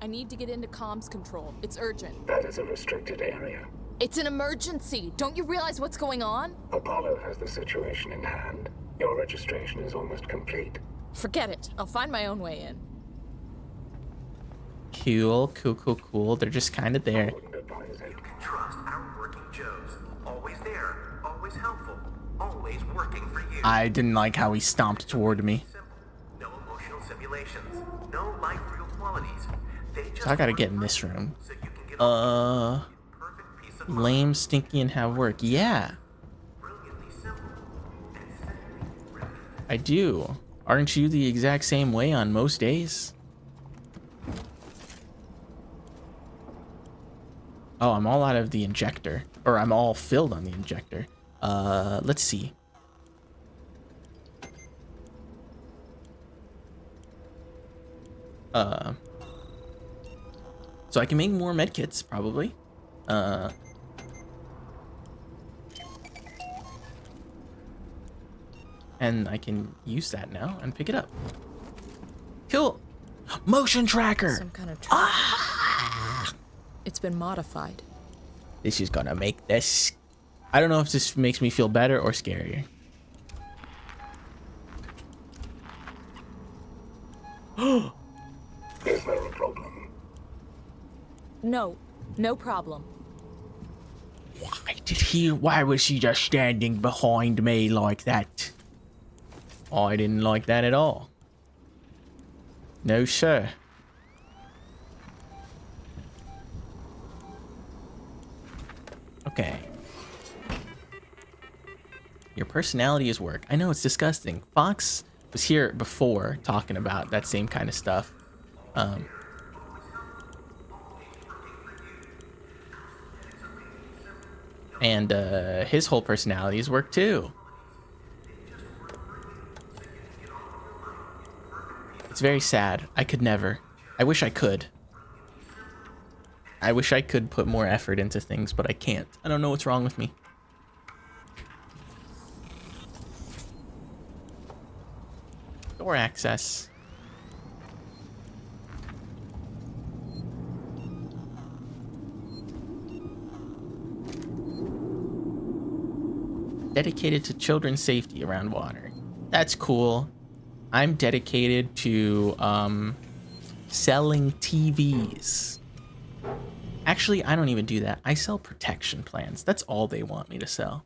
I need to get into comms control. It's urgent. That is a restricted area. It's an emergency. Don't you realize what's going on? Apollo has the situation in hand. Your registration is almost complete. Forget it. I'll find my own way in. Cool. They're just kind of there. You can trust our working Joes. Always there, always helpful, always working for you. I didn't like how he stomped toward me. No emotional simulations. No life real qualities. So I gotta get in this room. Lame, stinky, and have work. Yeah. I do. Aren't you the exact same way on most days? Oh, I'm all out of the injector. Or I'm all filled on the injector. Let's see. So I can make more medkits, probably. And I can use that now and pick it up. Cool. Motion tracker. Some kind of tracker. It's been modified. This is gonna make this. I don't know if this makes me feel better or scarier. Is there a problem? No problem. Why was he just standing behind me like that? I didn't like that at all. No, sir. Okay. Your personality is work. I know, it's disgusting. Fox was here before talking about that same kind of stuff. And his whole personality is work too. It's very sad. I could never. I wish I could. I wish I could put more effort into things, but I can't. I don't know what's wrong with me. Door access. Dedicated to children's safety around water. That's cool. I'm dedicated to selling TVs. Actually, I don't even do that. I sell protection plans. That's all they want me to sell.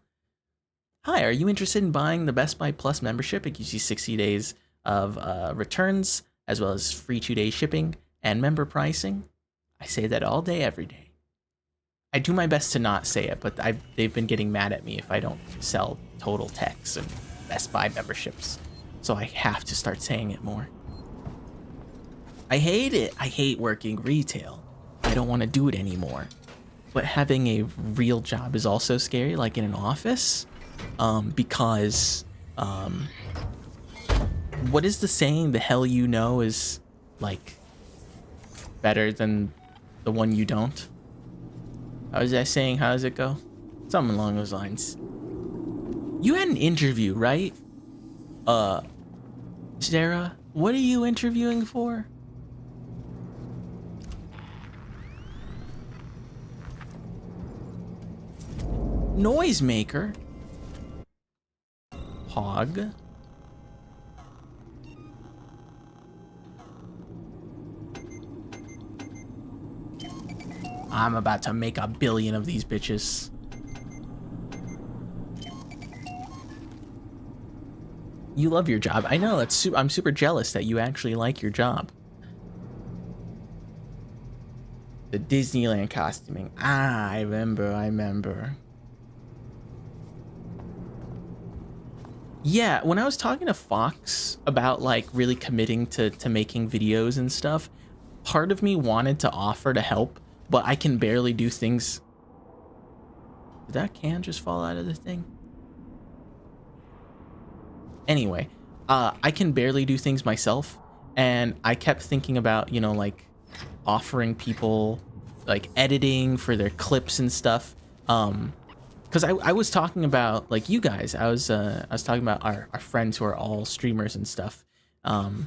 Hi, are you interested in buying the Best Buy Plus membership? It gives you 60 days of returns, as well as free 2-day shipping and member pricing. I say that all day, every day. I do my best to not say it, but they've been getting mad at me if I don't sell Total Techs and Best Buy memberships. So I have to start saying it more. I hate it. I hate working retail. I don't want to do it anymore. but having a real job is also scary, like in an office, because what is the saying? The hell you know is like better than the one you don't. How is that saying? How does it go? Something along those lines. You had an interview, right? Sarah, what are you interviewing for? Noisemaker. Hog. I'm about to make 1 billion of these bitches. You love your job. I know. I'm super jealous that you actually like your job. The Disneyland costuming. Ah, I remember. Yeah, when I was talking to Fox about like really committing to making videos and stuff, part of me wanted to offer to help, but I can barely do things. Did that can just fall out of the thing? Anyway, I can barely do things myself, and I kept thinking about, you know, like offering people like editing for their clips and stuff. Because I was talking about like you guys. I was talking about our friends who are all streamers and stuff, and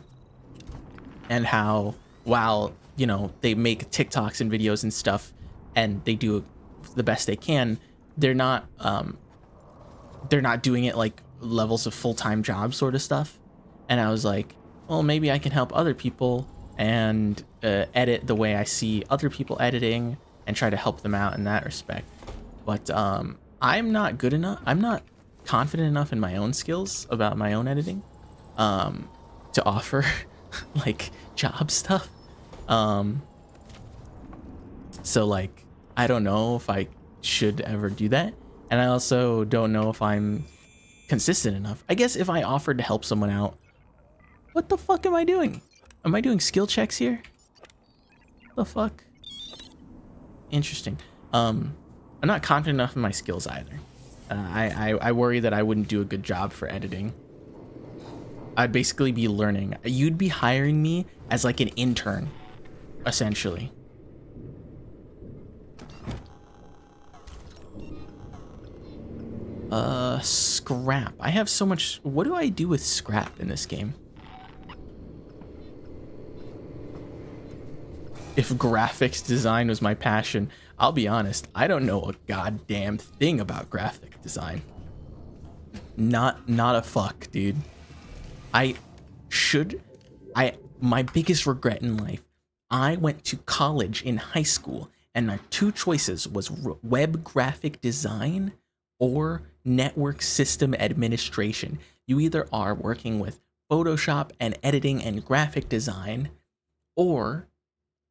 how while, you know, they make TikToks and videos and stuff, and they do the best they can, they're not doing it like levels of full-time job sort of stuff. And I was like, well, maybe I can help other people and edit the way I see other people editing and try to help them out in that respect. But I'm not good enough. I'm not confident enough in my own skills about my own editing to offer like job stuff. So like, I don't know if I should ever do that. And I also don't know if I'm consistent enough. I guess if I offered to help someone out, what the fuck am I doing? Am I doing skill checks here? The fuck? Interesting. I'm not confident enough in my skills either. I worry that I wouldn't do a good job for editing. I'd basically be learning. You'd be hiring me as like an intern, essentially. Scrap. I have so much. What do I do with scrap in this game? If graphics design was my passion, I'll be honest, I don't know a goddamn thing about graphic design. Not a fuck, dude. My biggest regret in life, I went to college in high school and my two choices was web graphic design or network system administration. You either are working with Photoshop and editing and graphic design, or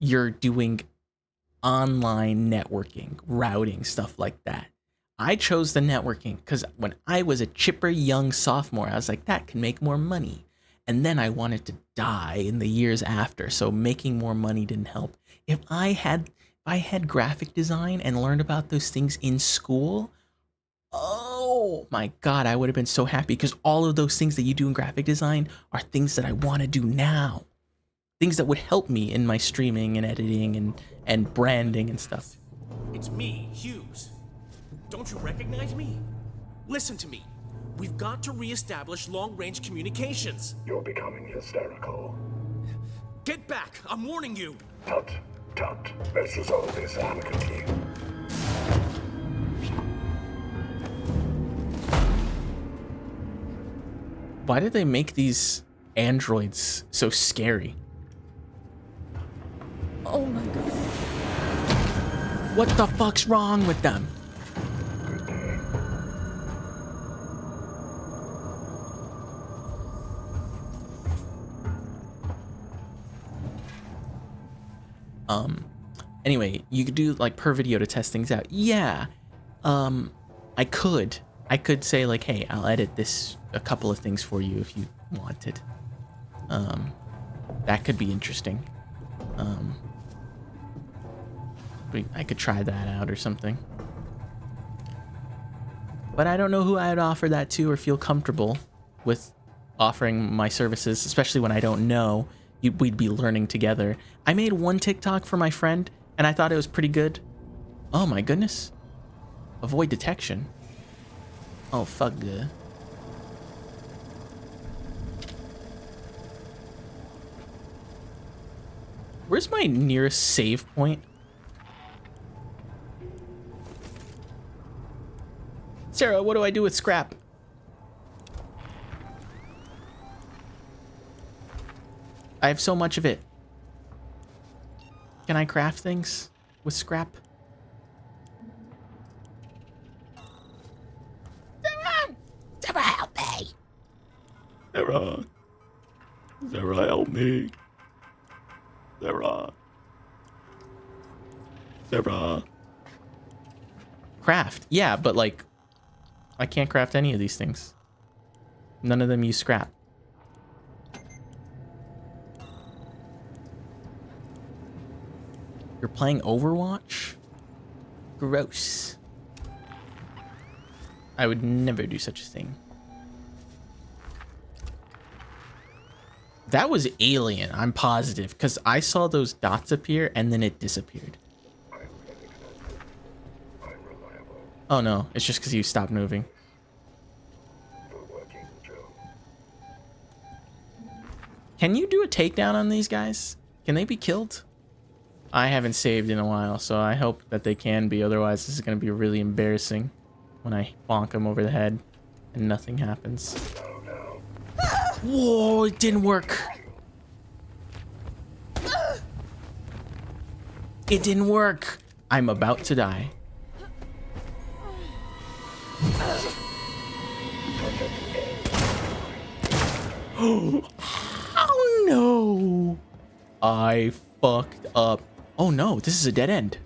you're doing online networking, routing, stuff like that. I chose the networking because when I was a chipper young sophomore, I was like, that can make more money. And then I wanted to die in the years after, so making more money didn't help. If I had graphic design and learned about those things in school, oh my god, I would have been so happy, because all of those things that you do in graphic design are things that I want to do now. Things that would help me in my streaming and editing and branding and stuff. It's me, Hughes. Don't you recognize me? Listen to me. We've got to re-establish long-range communications. You're becoming hysterical. Get back! I'm warning you! Tut. Let's resolve this amicably. Why did they make these androids so scary? Oh my god. What the fuck's wrong with them? Anyway, you could do like per video to test things out. Yeah. I could say like, hey, I'll edit a couple of things for you if you wanted. That could be interesting. I could try that out or something. But I don't know who I'd offer that to or feel comfortable with offering my services, especially when I don't know. We'd be learning together. I made one TikTok for my friend, and I thought it was pretty good. Oh my goodness. Avoid detection. Oh, fuck. Where's my nearest save point? Sarah, what do I do with scrap? I have so much of it. Can I craft things with scrap? Sarah, help me. Sarah, help me. Sarah. Craft. Yeah, but like, I can't craft any of these things. None of them use scrap. You're playing Overwatch? Gross. I would never do such a thing. That was alien, I'm positive, because I saw those dots appear and then it disappeared. Oh no, it's just because you stopped moving. Can you do a takedown on these guys? Can they be killed? I haven't saved in a while, so I hope that they can be. Otherwise, this is going to be really embarrassing when I bonk them over the head and nothing happens. Whoa, it didn't work. It didn't work. I'm about to die. Oh no. I fucked up. Oh no, this is a dead end.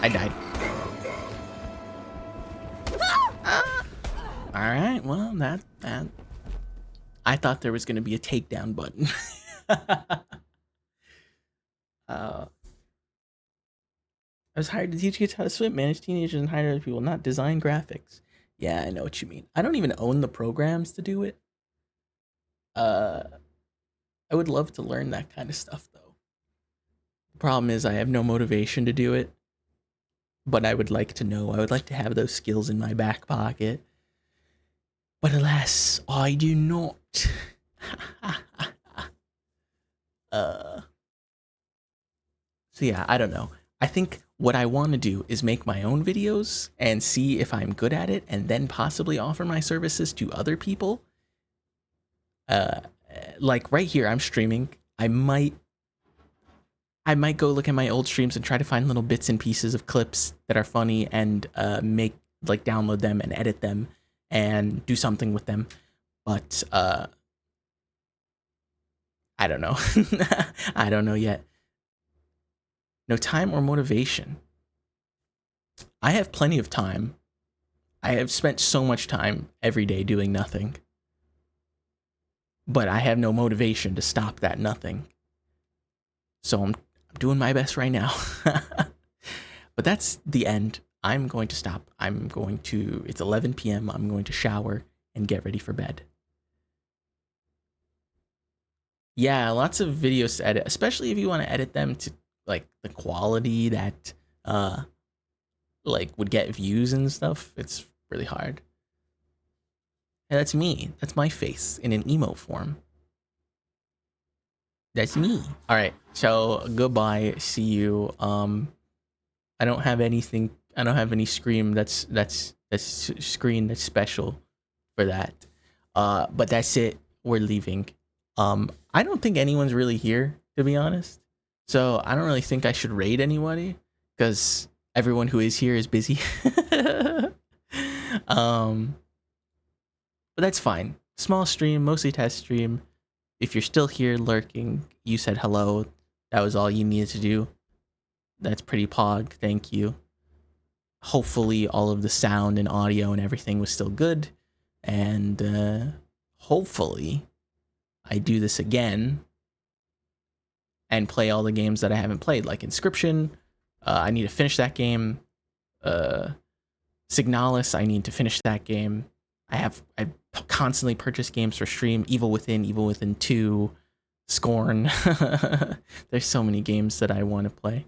I died. All right, well, that I thought there was going to be a takedown button. I was hired to teach kids how to swim, manage teenagers, and hire other people, not design graphics. Yeah, I know what you mean. I don't even own the programs to do it. I would love to learn that kind of stuff, though. The problem is I have no motivation to do it, but I would like to know. I would like to have those skills in my back pocket. But alas, I do not. So yeah, I don't know. I think what I want to do is make my own videos and see if I'm good at it, and then possibly offer my services to other people. Like right here, I'm streaming. I might go look at my old streams and try to find little bits and pieces of clips that are funny and download them and edit them and do something with them. But I don't know. I don't know yet. No time or motivation. I have plenty of time. I have spent so much time every day doing nothing. But I have no motivation to stop that nothing. So I'm doing my best right now. But that's the end. I'm going to stop. It's 11 p.m. I'm going to shower and get ready for bed. Yeah, lots of videos to edit, especially if you want to edit them to like the quality that would get views and stuff. It's really hard. And that's me. That's my face in an emo form. That's me. All right. So goodbye. See you. I don't have anything. I don't have any screen that's special for that. But that's it. We're leaving. I don't think anyone's really here, to be honest. So I don't really think I should raid anybody because everyone who is here is busy. But that's fine. Small stream, mostly test stream. If you're still here lurking, you said hello. That was all you needed to do. That's pretty pog. Thank you. Hopefully all of the sound and audio and everything was still good. And hopefully I do this again and play all the games that I haven't played, like Inscription. I need to finish that game. Signalis, I need to finish that game. I constantly purchase games for stream. Evil Within 2, Scorn. There's so many games that I want to play.